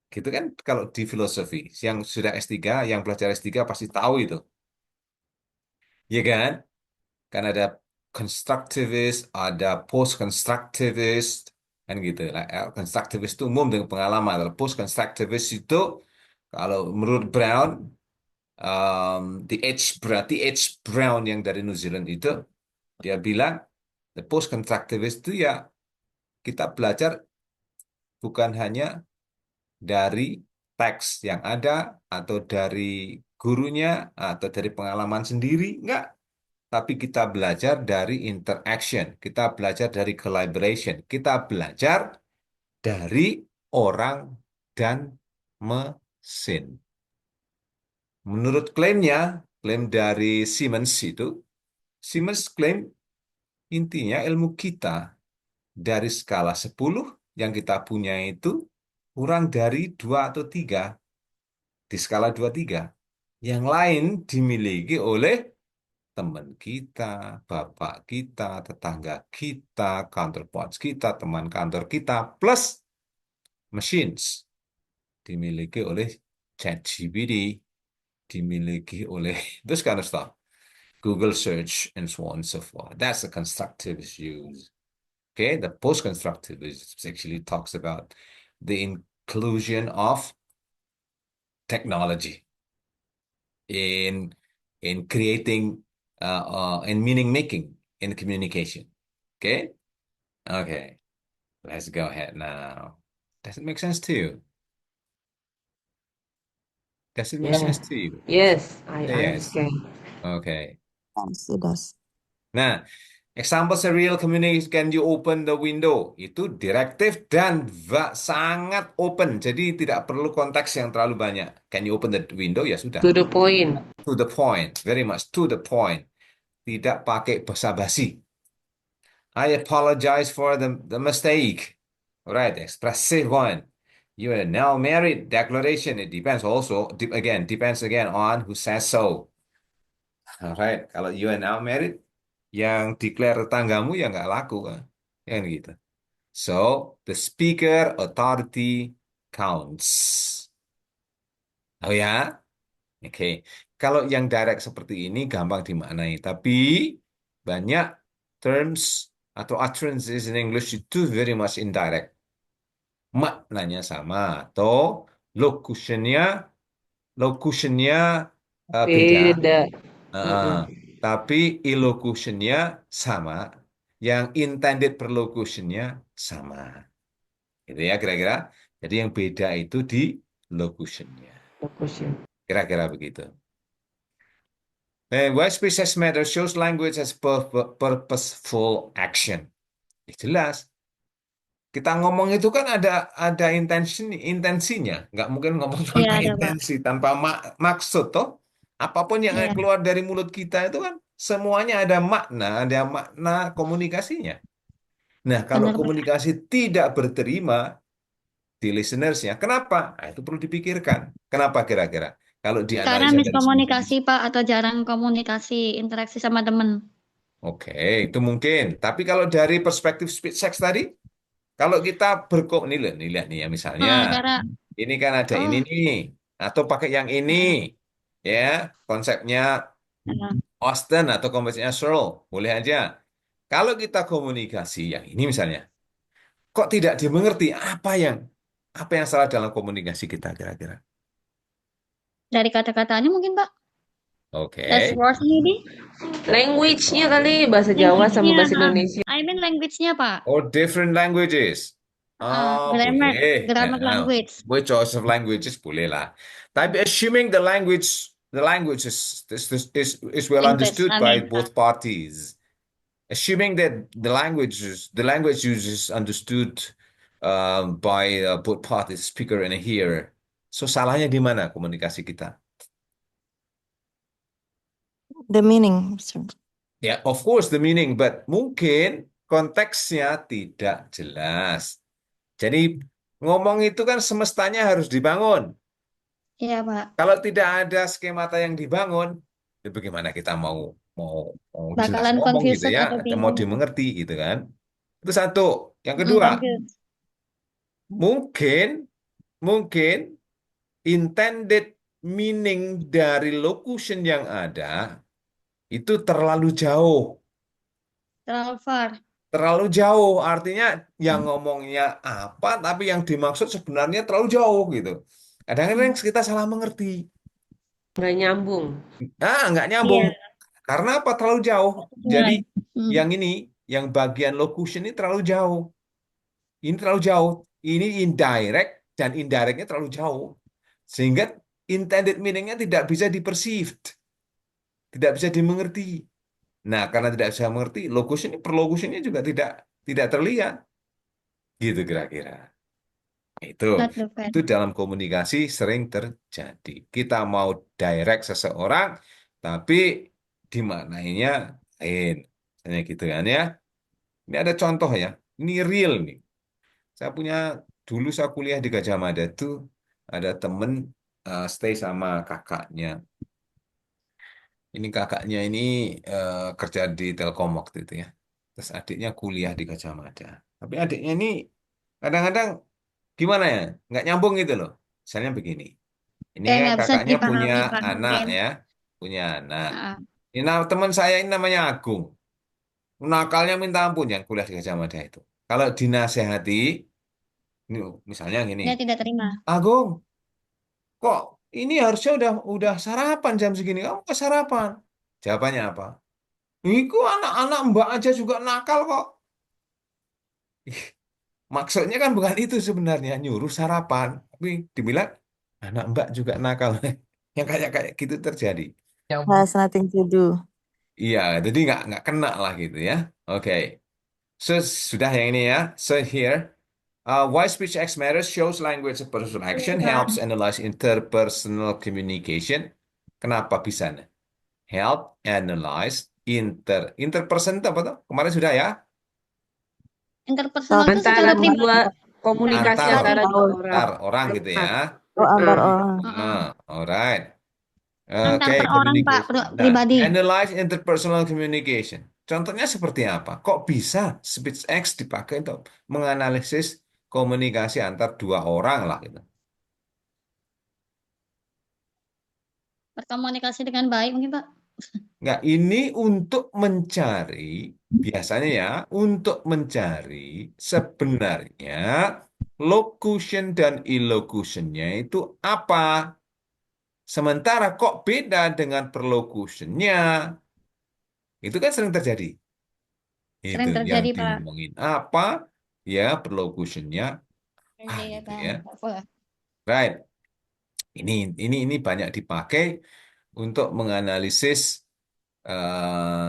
Gitu kan kalau di filosofi. Yang sudah S3, yang belajar S3 pasti tahu itu. Ya kan? Kan ada constructivist, ada post-constructivist, kan gitu. Nah, constructivist itu umum dengan pengalaman. Kalau post-constructivist itu, kalau menurut Brown, T.H. Brown yang dari New Zealand itu, dia bilang, the post-constructivist itu ya kita belajar bukan hanya dari teks yang ada atau dari gurunya atau dari pengalaman sendiri, enggak. Tapi kita belajar dari interaction, kita belajar dari collaboration, kita belajar dari orang dan mesin. Menurut klaim dari Simmons itu, Simmons klaim intinya ilmu kita dari skala 10 yang kita punya itu kurang dari 2 atau 3 di skala 2-3. Yang lain dimiliki oleh teman kita, bapak kita, tetangga kita, counterparts kita, teman kantor kita, plus machines. Dimiliki oleh ChatGPT, dimiliki oleh this kind of stuff. Google search and so on and so forth. That's the constructivist views. Okay, the post-constructivist actually talks about the inclusion of technology in creating and meaning making in communication. Okay, let's go ahead now. Does it make sense to you? Does it make Yeah. sense to you? Yes, I Yes. understand. Okay. Yes, it does. Nah, example serial communication, can you open the window? Itu direktif dan sangat open. Jadi tidak perlu konteks yang terlalu banyak. Can you open the window? Ya sudah. To the point. To the point. Very much to the point. Tidak pakai basa-basi. I apologize for the mistake. Right, expressive one. You are now married. Declaration. It depends also. Depends again on who says so. Alright, kalau you are now married, yang declare tetanggamu ya nggak laku kan, kan gitu. So the speaker authority counts. Oh ya, oke. Kalau yang direct seperti ini gampang dimaknai, tapi banyak terms atau utterances in English itu very much indirect. Maknanya sama atau locutionnya beda. Beda. Tapi elocutionnya sama, yang intended perlocutionnya sama. Gitu ya kira-kira. Jadi yang beda itu di locutionnya. Locution. Kira-kira begitu. And why species matter shows language as purposeful action. Ya, jelas. Kita ngomong itu kan ada intensinya. Nggak mungkin ngomong tanpa Iya, ada, Pak. intensi, tanpa maksud toh. Apapun yang Iya. keluar dari mulut kita itu kan semuanya ada makna komunikasinya. Nah, kalau Benar, Pak. komunikasi tidak berterima di listenersnya, kenapa? Nah, itu perlu dipikirkan. Kenapa kira-kira? Kalau Karena dianalisa dari segi miskomunikasi, Pak, atau jarang komunikasi, interaksi sama temen. Oke, itu mungkin. Tapi kalau dari perspektif speech sex tadi, kalau kita nih loh, nih lihat nih ya misalnya, Cara, ini kan ada ini oh, nih, atau pakai yang ini, ya, konsepnya uh, Austin atau konsepnya Searle, boleh aja. Kalau kita komunikasi yang ini misalnya, kok tidak dimengerti apa yang salah dalam komunikasi kita kira-kira? dari kata-katanya mungkin, Pak. That's Oke. words maybe. Language-nya kali bahasa Jawa sama Language-nya. bahasa Indonesia. I mean language-nya, Pak. Or different languages. Oh, Grammar, boleh. grammar language. Boleh choice of languages boleh lah. Tapi assuming the language is well English, understood I by mean. both parties. Assuming that the language use is understood by both parties, speaker and hearer. So salahnya di mana komunikasi kita? The meaning, sir. Ya, of course the meaning, but mungkin konteksnya tidak jelas. Jadi ngomong itu kan semestanya harus dibangun. Iya, Pak. Kalau tidak ada skemata yang dibangun, ya bagaimana kita mau mau mau jelas Bakalan ngomong gitu confusion ya, atau atau mau bingung. dimengerti gitu kan? Itu satu. Yang kedua, Confused. mungkin mungkin intended meaning dari locution yang ada itu terlalu jauh. Terlalu far. Terlalu jauh, artinya yang ngomongnya apa, tapi yang dimaksud sebenarnya terlalu jauh gitu. Kadang-kadang kita salah mengerti. Nggak nyambung. Nggak nyambung. Iya. Karena apa? Terlalu jauh. Jadi Hmm. yang ini, yang bagian locution ini terlalu jauh. Ini terlalu jauh. Ini indirect dan indirectnya terlalu jauh. Sehingga intended meaning-nya tidak bisa diperceived. Tidak bisa dimengerti. Nah, karena tidak bisa mengerti, locution ini, perlocutionnya juga tidak terlihat. Gitu kira-kira. Itu Not the fan. itu dalam komunikasi sering terjadi. Kita mau direct seseorang, tapi dimaknainya lain. Misalnya gitu kan ya. Ini ada contoh ya. Ini real nih. Dulu saya kuliah di Gajah Mada tuh ada temen stay sama kakaknya. Ini kakaknya ini kerja di Telkom waktu itu ya. Terus adiknya kuliah di Gajah Mada. Tapi adiknya ini kadang-kadang gimana ya? Nggak nyambung gitu loh. Misalnya begini. Ini Kayak kan nggak bisa kakaknya punya dipahami, Pak, anak mungkin. ya. Punya anak. Ah, Ini teman saya ini namanya Agung. Nakalnya minta ampun yang kuliah di Gajah Mada itu. Kalau dinasehati, ini misalnya gini. dia tidak terima. Agung, kok ini harusnya udah sarapan jam segini. Kamu ke sarapan? Jawabannya apa? Iku anak-anak mbak aja juga nakal kok. Maksudnya kan bukan itu sebenarnya nyuruh sarapan, tapi dibilang anak mbak juga nakal. Yang kayak kayak gitu terjadi. Yang Has nothing to do. Iya, jadi nggak kena lah gitu ya. Oke, so sudah yang ini ya. So here, why speech X matters shows language of personal action helps analyze interpersonal communication. Kenapa bisa nih? Help analyze interperson itu apa tuh? Kemarin sudah ya. Interpersonal itu Antara secara pribadi. dua komunikasi Antar antara dua orang. antar orang gitu ya. Oh, antar Ah. orang. Alright. Antar Oke, per orang, Pak, communication. Nah, pribadi. analyze interpersonal communication. Contohnya seperti apa? Kok bisa speech X dipakai untuk menganalisis komunikasi antar dua orang lah gitu. Berkomunikasi dengan baik mungkin, Pak. Nggak, ini untuk mencari, biasanya ya, untuk mencari sebenarnya locution dan illocutionnya itu apa. Sementara kok beda dengan perlocutionnya, itu kan sering terjadi. Itu Sering yang terjadi, Pak. diomongin apa, ya perlocutionnya Iya, gitu Pak. ya. Right. Ini banyak dipakai untuk menganalisis eh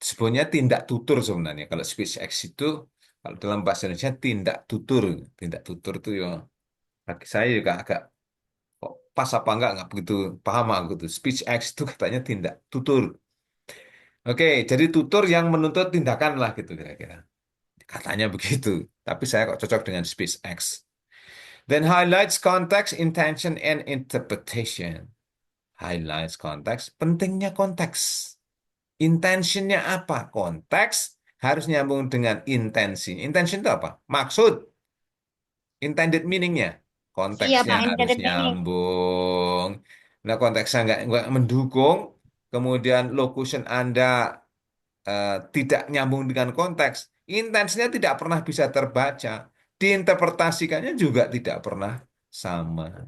sebenarnya tindak tutur sebenarnya. Kalau speech X itu, kalau dalam bahasa Indonesia tindak tutur. Tindak tutur itu ya, bagi saya juga agak kok pas apa nggak begitu paham aku tuh. Speech X itu katanya tindak tutur. Oke, jadi tutur yang menuntut tindakan lah gitu kira-kira. Katanya begitu. Tapi saya kok cocok dengan speech X. Then highlights context, intention, and interpretation. Highlights konteks, pentingnya konteks. Intentionnya apa? Konteks harus nyambung dengan intensi. Intention itu apa? Maksud, intended meaningnya. Iya, Konteksnya Pak, harus intended meaning. nyambung. Nah, konteksnya nggak mendukung, kemudian locution Anda tidak nyambung dengan konteks, intensinya tidak pernah bisa terbaca. Diinterpretasikannya juga tidak pernah sama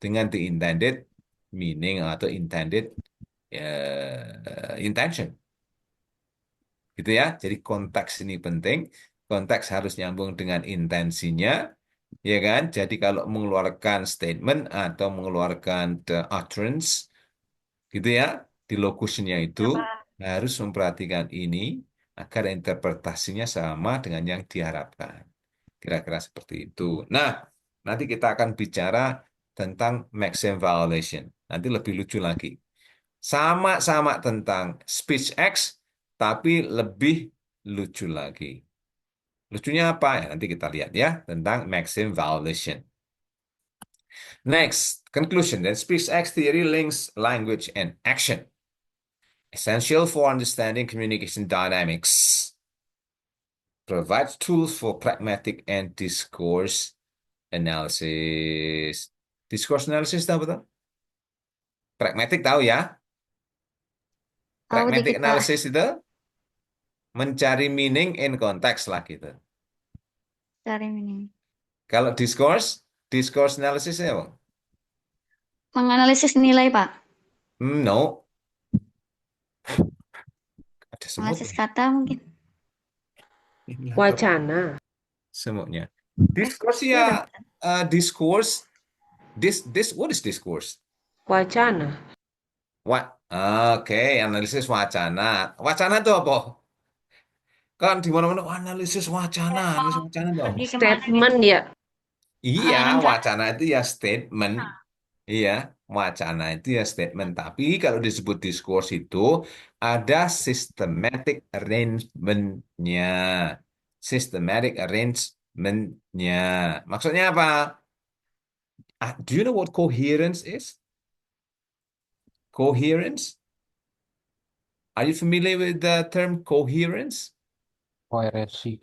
dengan the intended meaning atau intended intention. Gitu ya. Jadi konteks ini penting. Konteks harus nyambung dengan intensinya, ya kan? Jadi kalau mengeluarkan statement atau mengeluarkan the utterance, gitu ya, di locutionnya itu Ya, Pak. harus memperhatikan ini agar interpretasinya sama dengan yang diharapkan. Kira-kira seperti itu. Nah, nanti kita akan bicara tentang maxim violation. Nanti lebih lucu lagi. Sama-sama tentang speech X, tapi lebih lucu lagi. Lucunya apa? Ya, nanti kita lihat ya tentang maxim violation. Next, conclusion. Then speech X theory links language and action. Essential for understanding communication dynamics. Provides tools for pragmatic and discourse analysis. Discourse analysis tahu betul? Pragmatic tahu ya? Tahu Pragmatic dikit, Pak. analysis itu mencari meaning in context lah gitu. Cari meaning. Kalau discourse analysis ya, Bang? Menganalisis nilai, Pak. No, ada semut Analisis nih. kata mungkin. Ini laptop Wacana. semutnya. Discourse Iya, ya, ada. discourse. What is discourse? Wacana. Oke, analisis wacana. Wacana itu apa? Kan di mana-mana analisis wacana itu apa? Pergi kemana gitu. Statement ya. Iya, Rencana. wacana itu ya statement. Iya, wacana itu ya statement. Tapi kalau disebut diskurs itu ada systematic arrangement-nya. Systematic arrangement-nya. Maksudnya apa? Do you know what coherence is? Coherence? Are you familiar with the term coherence? Koherensi.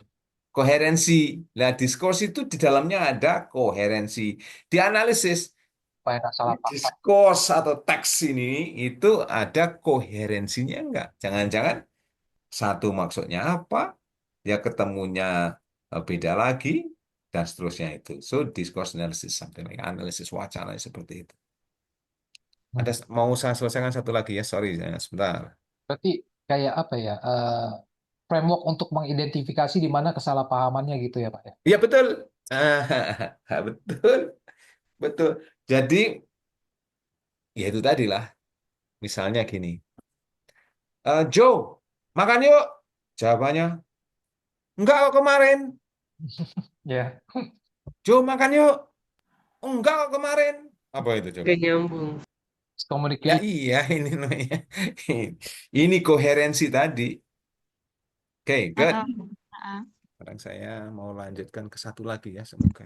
Koherensi. Nah, diskurs itu di dalamnya ada koherensi. Di analisis Supaya nggak salah paham. diskurs atau teks ini itu ada koherensinya enggak? Jangan-jangan satu maksudnya apa, ya ketemunya beda lagi, dan seterusnya itu. So, discourse analysis, something like analisis wacana seperti itu. Ada mau saya selesaikan satu lagi ya, sorry, sebentar. Berarti kayak apa ya? Framework untuk mengidentifikasi di mana kesalahpahamannya gitu ya, Pak ya. Iya betul. Betul, betul. Jadi, ya itu tadi lah. Misalnya gini, Joe, makan yuk. Jawabannya, enggak kok kemarin. Ya. Joe, makan yuk. Enggak kok kemarin. Apa itu coba? Gak nyambung. Ya Communicate. iya, ini namanya. Ini koherensi tadi. Oke, good. Sekarang saya mau lanjutkan ke satu lagi ya, semoga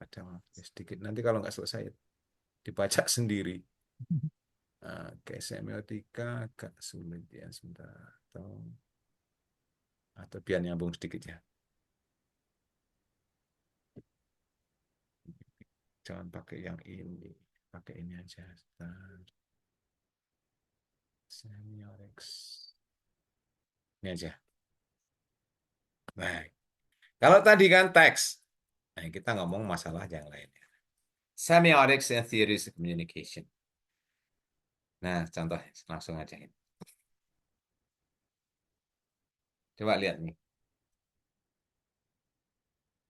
ada waktu sedikit. Nanti kalau nggak selesai, dibaca sendiri. Oke, semiotika agak sulit ya, sebentar. Atau biar nyambung sedikit ya. Jangan pakai yang ini. Pakai ini aja. Semiotics. Ini aja. Baik. Kalau tadi kan teks. Nah, kita ngomong masalah yang lain. Semiotics and theories of communication. Nah, contoh langsung aja ini. Coba lihat nih.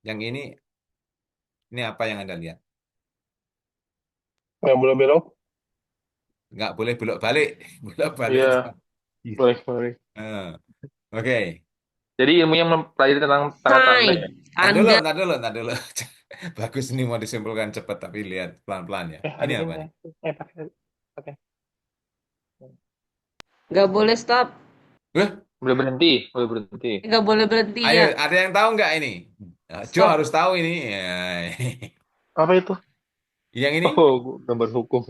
Yang ini apa yang Anda lihat? Yang belok-belok? Nggak boleh bolak-balik. Bolak-balik Iya, itu. boleh. Oke. Jadi ilmunya mempelajari tentang tanda-tanda ya. Hai, Ntar Anda dulu. Bagus ini mau disimpulkan cepat, tapi lihat pelan-pelan ya. Ini Ada apa nih? pakai. gak boleh stop. Boleh berhenti. Gak boleh berhenti Ayo, ya. ada yang tahu nggak ini? Jo Stop. harus tahu ini. Ya. Apa itu? Yang ini? Oh, gambar hukum.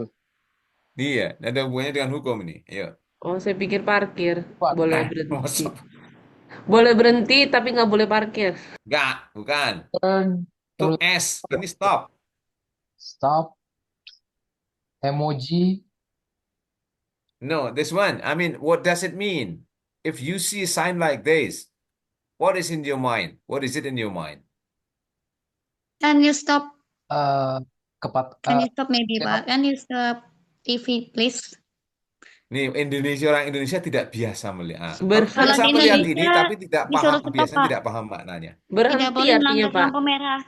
Iya, ada hubungannya dengan hukum ini. Ayo. Oh, saya pikir parkir. What? Boleh berhenti. Masuk. Boleh berhenti, tapi nggak boleh parkir. Enggak, bukan. Turn, Itu terus S, ini stop. stop, emoji. No, this one. I mean, what does it mean? If you see a sign like this, what is in your mind? What is it in your mind? Can you stop? eh Can you stop maybe, Siapa? Pak? Can you stop TV, please? Nih, orang Indonesia tidak biasa melihat. Kalau Biasa di Berhenti. melihat ini, Indonesia tapi tidak paham. disuruh stop, Biasanya Pak. tidak paham maknanya. Tidak Berhenti boleh artinya, melanggar Pak. lampu merah.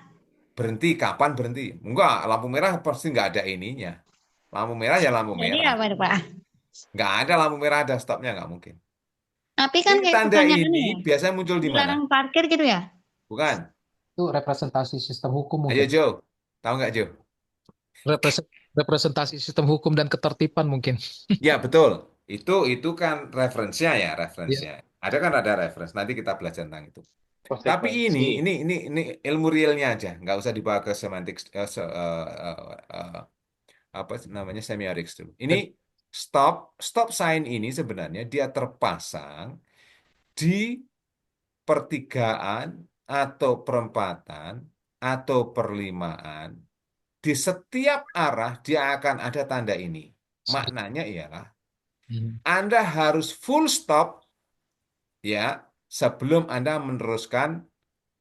Berhenti, kapan berhenti? Enggak, lampu merah pasti nggak ada ininya. Lampu merah ya lampu Jadi merah. apa, Pak? Nggak ada lampu merah, ada stopnya, nggak mungkin. Tapi kan Ini kayak tanda kesannya ini ya. biasanya muncul di mana? Dilarang parkir gitu ya? Bukan? Itu representasi sistem hukum Ayo mungkin. Joe, tahu nggak Joe? Representasi sistem hukum dan ketertiban mungkin. Ya betul. Itu kan referensinya ya, Ya. referensinya. Ada referensi. Nanti kita belajar tentang itu. Tapi Konsekuensi. ini ilmu realnya aja, nggak usah dibawa ke semantik apa namanya semiotics dulu. Ini stop sign ini sebenarnya dia terpasang di pertigaan atau perempatan atau perlimaan. Di setiap arah dia akan ada tanda ini. Maknanya ialah Anda harus full stop ya sebelum Anda meneruskan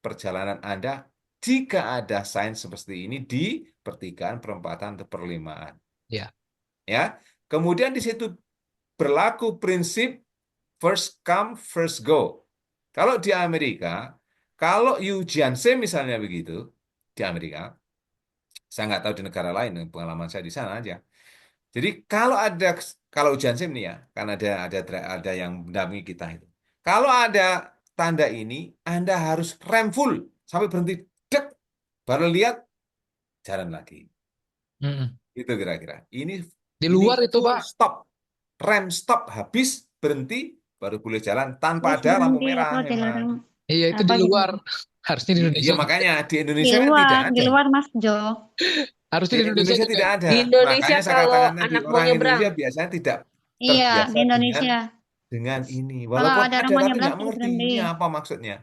perjalanan Anda jika ada sign seperti ini di pertigaan, perempatan, atau perlimaan. Ya. Ya. Kemudian di situ berlaku prinsip first come, first go. Kalau di Amerika, kalau Yujianse misalnya begitu, di Amerika, saya nggak tahu di negara lain, pengalaman saya di sana aja. Jadi kalau Jansim nih ya, kan ada yang mendampingi kita itu. Kalau ada tanda ini, Anda harus rem full sampai berhenti, dek, baru lihat jalan lagi. Itu kira-kira. Di Ini luar itu, full Pak. stop, rem stop habis berhenti baru boleh jalan tanpa Terus ada lampu berhenti merah atau memang. dilarang Iya, itu apa di gitu. luar. Harusnya di Iya Indonesia. makanya di Di Indonesia kan tidak luar, di ada. luar Mas Jo. Harusnya Di di Indonesia Indonesia juga. tidak ada. Di Indonesia Makanya saya kalau katakan tadi anak mau orang nyebrang, Indonesia biasanya tidak Iya, terbiasa di Indonesia. dengan ini. Kalau Walaupun ada orang ada mau tapi nyebrang nggak suruh mengerti berhenti. ini apa maksudnya.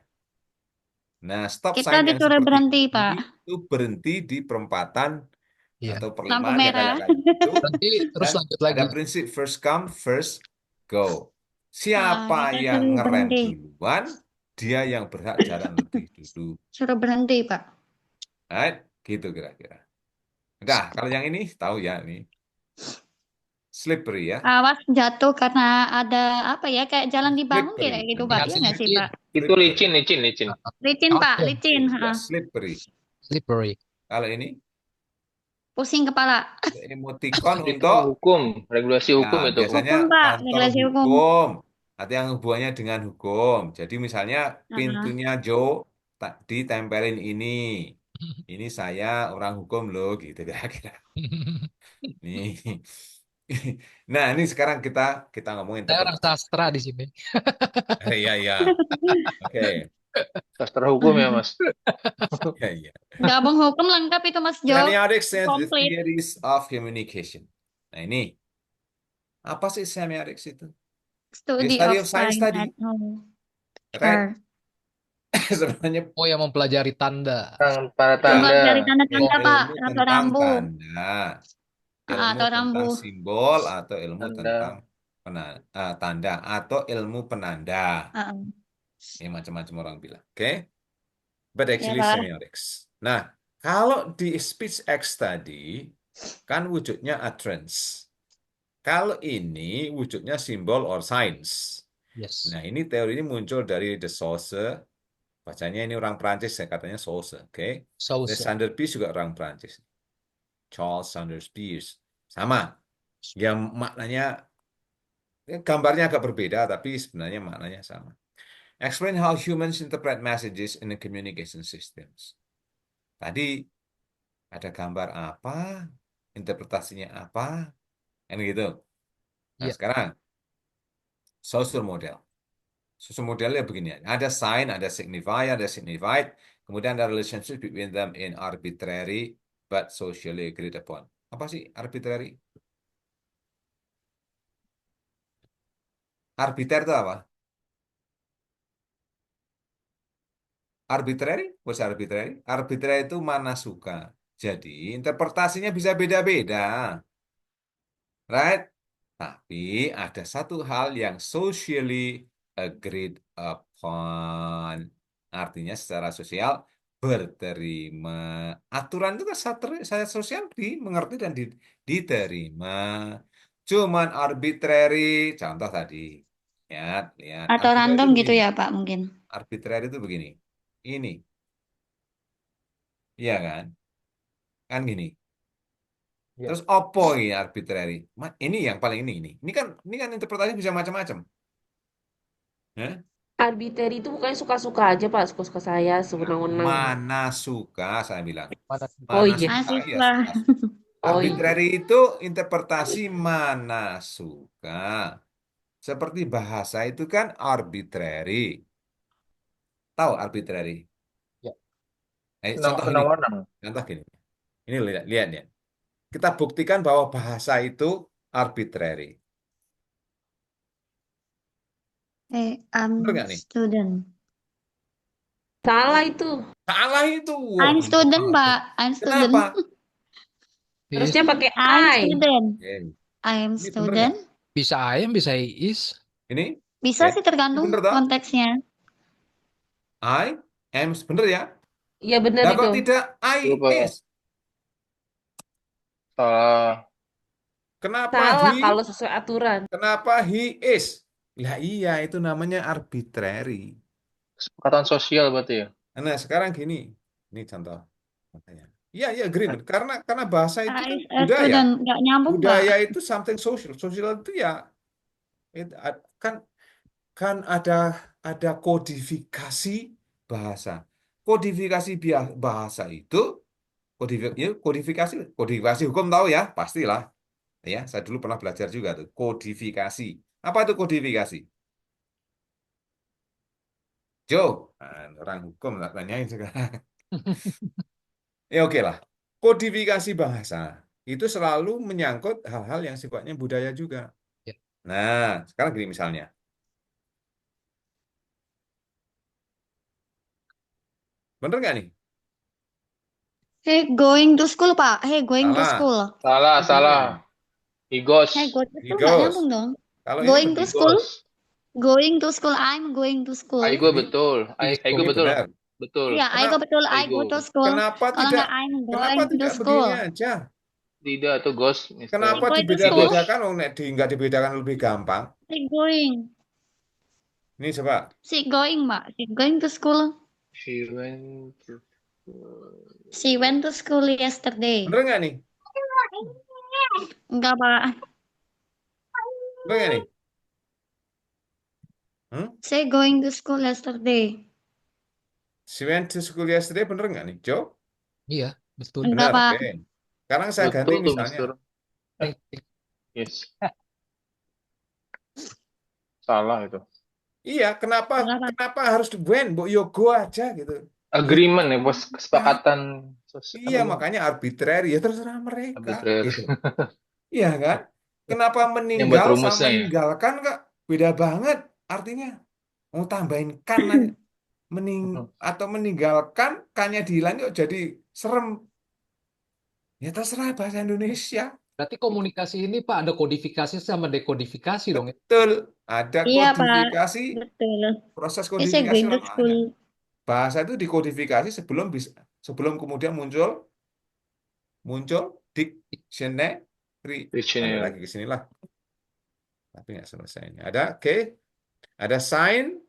Nah, stop Kita sign yang disuruh seperti berhenti, ini Pak. itu berhenti di perempatan Iya. atau Lampu perlimaan ya merah. kayak gitu. Berhenti terus Dan lanjut ada lagi. prinsip first come, first go. Siapa Kita yang suruh ngerem berhenti. duluan, dia yang berhak jalan lebih dulu. Suruh berhenti, Pak. Right? Gitu kira-kira. Udah, kalau yang ini tahu ya ini. Slippery ya. Awas jatuh karena ada apa ya, kayak jalan dibangun Slippery. kayak gitu, Nah, Pak. Dengan Iya nggak sih, sedikit Pak? Itu licin, licin, licin. Licin, Pak. Oke. Licin. Ya, Ha. slippery. Slippery. Kalau ini Pusing kepala. emoticon Itu untuk hukum, regulasi ya, hukum itu. biasanya Hukum, Pak. kantor Regulasi hukum. hukum atau yang hubungannya dengan hukum. Jadi misalnya Nah, pintunya Joe ditempelin ini. Ini saya orang hukum loh gitu kira-kira. Nih. Nah, ini sekarang kita ngomongin Saya orang interpretasi. sastra di sini. Iya, iya. Oke. Sastra hukum ya, Mas. Iya, iya. gabung hukum lengkap itu, Mas Jo. Semiotics and the Komplit. theories of communication. Nah, ini apa sih semiotics itu? Study Study of of science sign tadi, and right? culture. Sebenarnya Oh, yang mempelajari tanda. Para ya, tanda. Mempelajari tanda-tanda, Pak. ilmu Atau tentang rambu. tanda, ilmu Atau tentang rambu. simbol atau ilmu Tanda. tentang tanda atau ilmu penanda. Heeh. Ini macam-macam orang bilang. Oke? But Ya, actually Pak. semiotics. Nah, kalau di speech X tadi kan wujudnya utterance. Kalau ini wujudnya simbol or signs. Yes. Nah, ini teori ini muncul dari De Saussure. Bacanya ini orang Prancis, ya katanya Saussure. Oke? Sauce. Sanders Peirce juga orang Prancis. Charles Sanders Peirce. Sama. Ya maknanya, gambarnya agak berbeda, tapi sebenarnya maknanya sama. Explain how humans interpret messages in the communication systems. Tadi ada gambar apa, interpretasinya apa, kan gitu. Nah, Iya. sekarang Saussure model. Saussure modelnya begini, ada sign, ada signifier, ada signified, kemudian ada relationship between them in arbitrary but socially agreed upon. Apa sih arbitrary? Arbiter itu apa? Arbitrary? What's arbitrary? Arbitrary itu mana suka. Jadi interpretasinya bisa beda-beda, right? Tapi ada satu hal yang socially agreed upon. Artinya secara sosial berterima. Aturan itu kan secara sosial dimengerti dan diterima. Cuman arbitrary, contoh tadi. Lihat, lihat. Atau Arbitrary itu random gitu begini. ya, Pak, mungkin. Arbitrary itu begini. Ini, iya kan? Kan gini. Ya. Terus opo ini arbitrary? Ini yang paling ini. Ini kan interpretasi bisa macam-macam. Ya? Arbitrary itu bukannya suka-suka aja, Pak. Suka-suka saya, sewenang-wenang. Mana suka saya bilang. Mana Oh Mana iya. suka ya Mahasiswa. suka. Oh iya. Arbitrary itu interpretasi mana suka. Seperti bahasa itu kan arbitrary. Tahu arbitrary? Ya. Contoh gini. Senang-senang. Contoh gini. Ini lihat, lihat ya. Kita buktikan bahwa bahasa itu arbitrary. Bener nggak nih? Student. Salah itu. Salah itu. I'm Wah, student, gimana? Pak. I'm student. Kenapa? Harusnya pakai I'm I. student. Oke. I'm Ini bener nggak? student. Bisa I am, bisa he is. Ini Bisa oke. sih Ini tergantung bener toh? konteksnya. I am bener ya? Iya benar Nah itu. kok tidak I Coba. is? Salah. Kenapa Salah he? kalau sesuai aturan. Kenapa he is? Lah iya itu namanya arbitrary. Kesepakatan sosial berarti ya. Nah sekarang gini, ini contoh. Makanya. Iya iya green. Karena bahasa itu kan budaya. Student. Nggak nyambung, Pak. Budaya itu something social. Sosial itu ya kan kan ada kodifikasi bahasa. Kodifikasi bahasa itu kodifikasi hukum tahu ya, pastilah. Ya, saya dulu pernah belajar juga tuh, kodifikasi. Apa itu kodifikasi? Joe, orang hukum nggak tanyain sekarang. Ya oke lah. Kodifikasi bahasa itu selalu menyangkut hal-hal yang sifatnya budaya juga. Ya. Nah, sekarang gini misalnya. Bener nggak nih? Hey, going to school, Pak. Hey, going to Salah. school. Salah, Bener salah. nggak nih? He goes. Hey, going to He school nggak goes. nyambung dong. Kalau ini Going to bener. He school. goes. Going to school. I'm going to school. I go Ini betul. I go ini betul. benar. Betul. Iya, I go Kenapa betul. I I go to go. school. kenapa Kalau tidak nggak I'm kenapa going to tidak school. begini aja? Tidak atau goes, Mister. Kenapa Going to school. dibeda-bedakan? Oh, nggak dibedakan lebih gampang. Si going. Ini coba. Si going, Mbak. Si going to school. She went to. She went to school yesterday. Bener nggak nih? Enggak, Pak. Bener nggak nih? She going to school yesterday. She went to school yesterday, bener nggak nih, Joe? Iya, betul. Enggak, Benar, Pak. oke. Sekarang saya ganti Betul tuh, misalnya. Mister. Yes. Salah itu. Iya, kenapa Kenapa? harus when? Bu, yo go aja gitu. Agreement ya, bos. Kesepakatan sosial. Iya, makanya arbitrary ya terserah mereka Arbitrary. gitu. Iya kan? Kenapa Yang buat meninggal rumusnya sama ya. meninggalkan kak beda banget artinya. Mau tambahin kan aja. Atau meninggalkan kannya dihilangin kok jadi serem. Ya terserah bahasa Indonesia. Berarti komunikasi ini Pak ada kodifikasi sama dekodifikasi dong ya? Betul. Ada Iya, Pak. kodifikasi, Betul. proses She kodifikasi going to lamanya. school. Bahasa itu dikodifikasi sebelum kemudian muncul dictionary. Ada Dictionary. lagi ke sini lah. Tapi nggak selesai ini. Ada ada sign,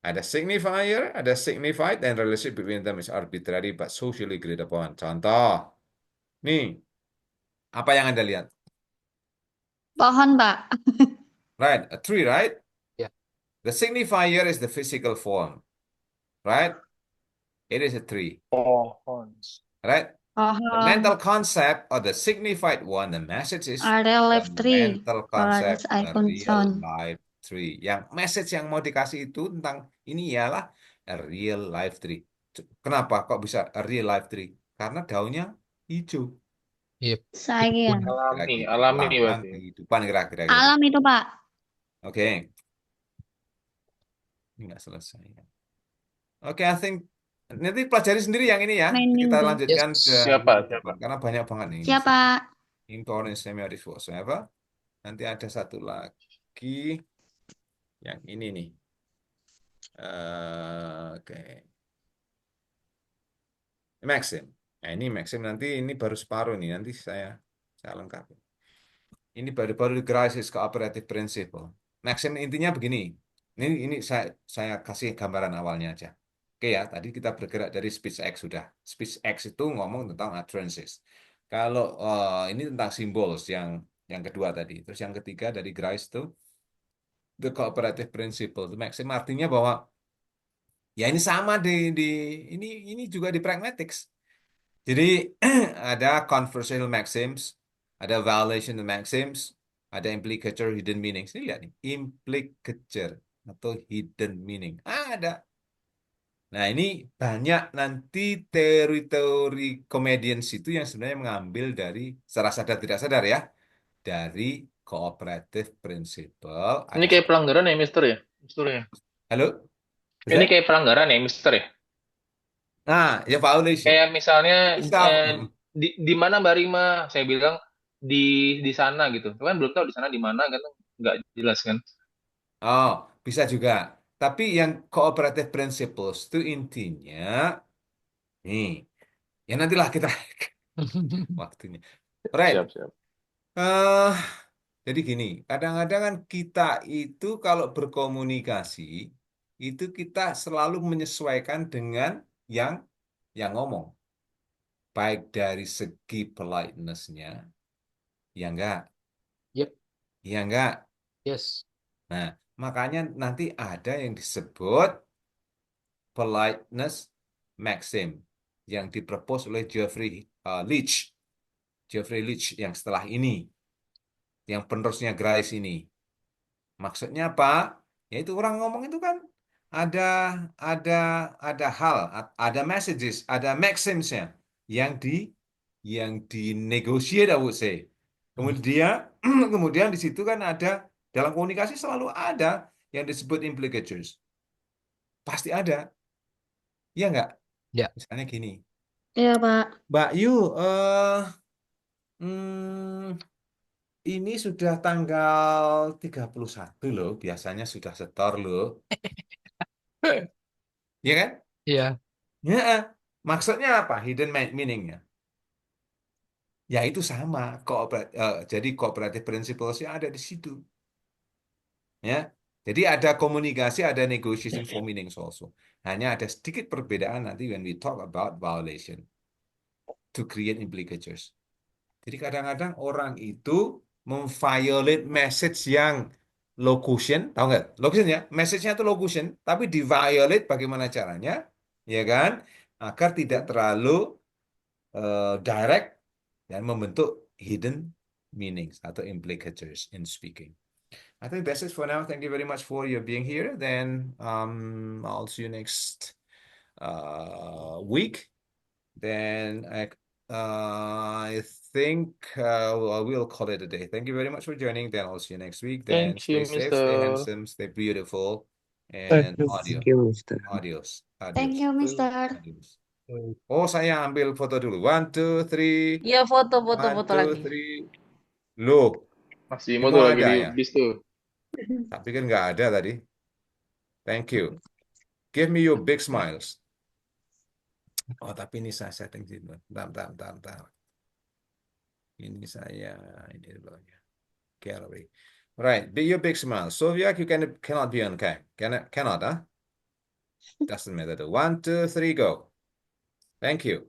ada signifier, ada signified, and relationship between them is arbitrary but socially agreed upon. Contoh, nih, apa yang Anda lihat? Pohon, Pak. Right, a tree, right? Ya. The signifier is the physical form, right? It is a tree, Pohon. right? The Pohon. mental concept or the signified one, the message is A real life the tree. mental As concept, I a real concern. life tree. Yang message yang mau dikasih itu tentang ini ialah a real life tree. Kenapa kok bisa a real life tree? Karena daunnya hijau. Iya. Sayang. Alami, Kira-kira alami lambang berarti. kehidupan kira-kira gitu. Alam itu, Pak. Oke. Ini nggak selesai. Oke, I think nanti pelajari sendiri yang ini ya. Meaning Kita the. lanjutkan Yes. ke Siapa? minggu Siapa? depan karena banyak banget nih ini. Siapa? Important semiotics whatsoever. Nanti ada satu lagi yang ini nih. Oke. Maxim. Nah, ini Maxim nanti ini baru separuh nih. Nanti saya lengkapi. Ini baru-baru crisis cooperative principle. Maxim intinya begini. Ini saya kasih gambaran awalnya aja. Oke ya, tadi kita bergerak dari speech X sudah. Speech X itu ngomong tentang utterances. Kalau ini tentang symbols yang kedua tadi. Terus yang ketiga dari Grice itu the cooperative principle. Itu Maxim artinya bahwa ya ini sama di ini juga di pragmatics. Jadi ada conversational maxims, ada violation maxims, ada implicature hidden meanings. Ini lihat nih, implicature atau hidden meaning. Ada. Nah, ini banyak nanti teori-teori comedians itu yang sebenarnya mengambil dari secara sadar tidak sadar ya, dari cooperative principle. Ini kayak pelanggaran ya, Mister ya? Mister ya? Halo? Ini Bisa? kayak pelanggaran ya, Mister ya? Nah, ya violation. Kayak misalnya Bisa. di mana Mbak Rima? Saya bilang di sana gitu. Kan belum tahu di sana di mana kan nggak jelas kan. Oh, bisa juga. Tapi yang cooperative principles itu intinya, nih, ya nantilah kita waktunya. Right. Siap, siap. eh jadi gini, kadang-kadang kan kita itu kalau berkomunikasi, itu kita selalu menyesuaikan dengan yang ngomong. Baik dari segi politeness-nya, ya enggak? Yep. Ya enggak? Yes. Nah, makanya nanti ada yang disebut politeness maxim yang dipropos oleh Leach. Jeffrey Leach yang setelah ini, yang penerusnya Grice ini. Maksudnya apa? Yaitu orang ngomong itu kan ada ada hal, ada messages, ada maximsnya yang dinegosiasi, I would say. Kemudian kemudian di situ kan ada dalam komunikasi selalu ada yang disebut implicatures. Pasti ada. Iya nggak? Ya. Misalnya gini, Iya, Pak. Mbak Yu, hmm, ini sudah tanggal 31 loh, biasanya sudah setor loh. Iya kan? Iya. Ya, maksudnya apa? Hidden meaning-nya. Ya itu sama. Jadi cooperative principles-nya ada di situ. Ya. Jadi ada komunikasi, ada negotiation for meanings also. Hanya ada sedikit perbedaan nanti when we talk about violation to create implicatures. Jadi kadang-kadang orang itu memviolate message yang locution, tahu nggak? Locution ya, message-nya itu locution, tapi di-violate bagaimana caranya, ya kan? Agar tidak terlalu direct dan membentuk hidden meanings atau implicatures in speaking. I think that's it for now. Thank you very much for your being here. Then I'll see you next week. Then I think we'll call it a day. Thank you very much for joining. Then I'll see you next week. Then Thank you, stay safe, stay Mister. handsome, stay beautiful, and Thank you, Mr. adios, Thank you, Mister. adios. Oh, saya ambil foto dulu. 1, 2, 3. Iya, 1, foto 2, lagi. 3. Loh, Mas Ibu Bimo tuh lagi ada di ya? bis tuh. Tak pikir nggak ada tadi. Thank you. Give me your big smiles. Oh, tapi ini saya setting dulu. Bentar. Ini ini dulu ya. Gallery. Right, be your big smile. Sylvia, you cannot be on cam. Cannot, huh? Doesn't matter. 1, 2, 3, go. Thank you.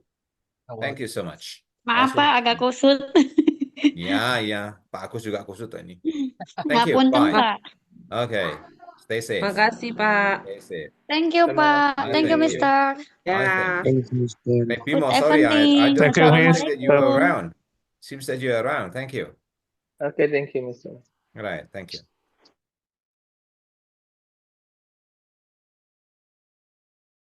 Thank you so much. Maaf, Pak, agak kusut. Ya. Pak Agus juga kusut ini. Thank you. Ngapunten, Bye. Pak. Okay. Stay safe. Makasih, Pak. Stay safe. Thank you, Pak. Ah, Thank you, thank you. Mister. Ya. Thank you, Mr. Hey, Good Bimo, sorry, I evening. don't see that you are Assalamualaikum. around. Seems that you're around. Thank you. Oke, thank you, Mister. Right, thank you.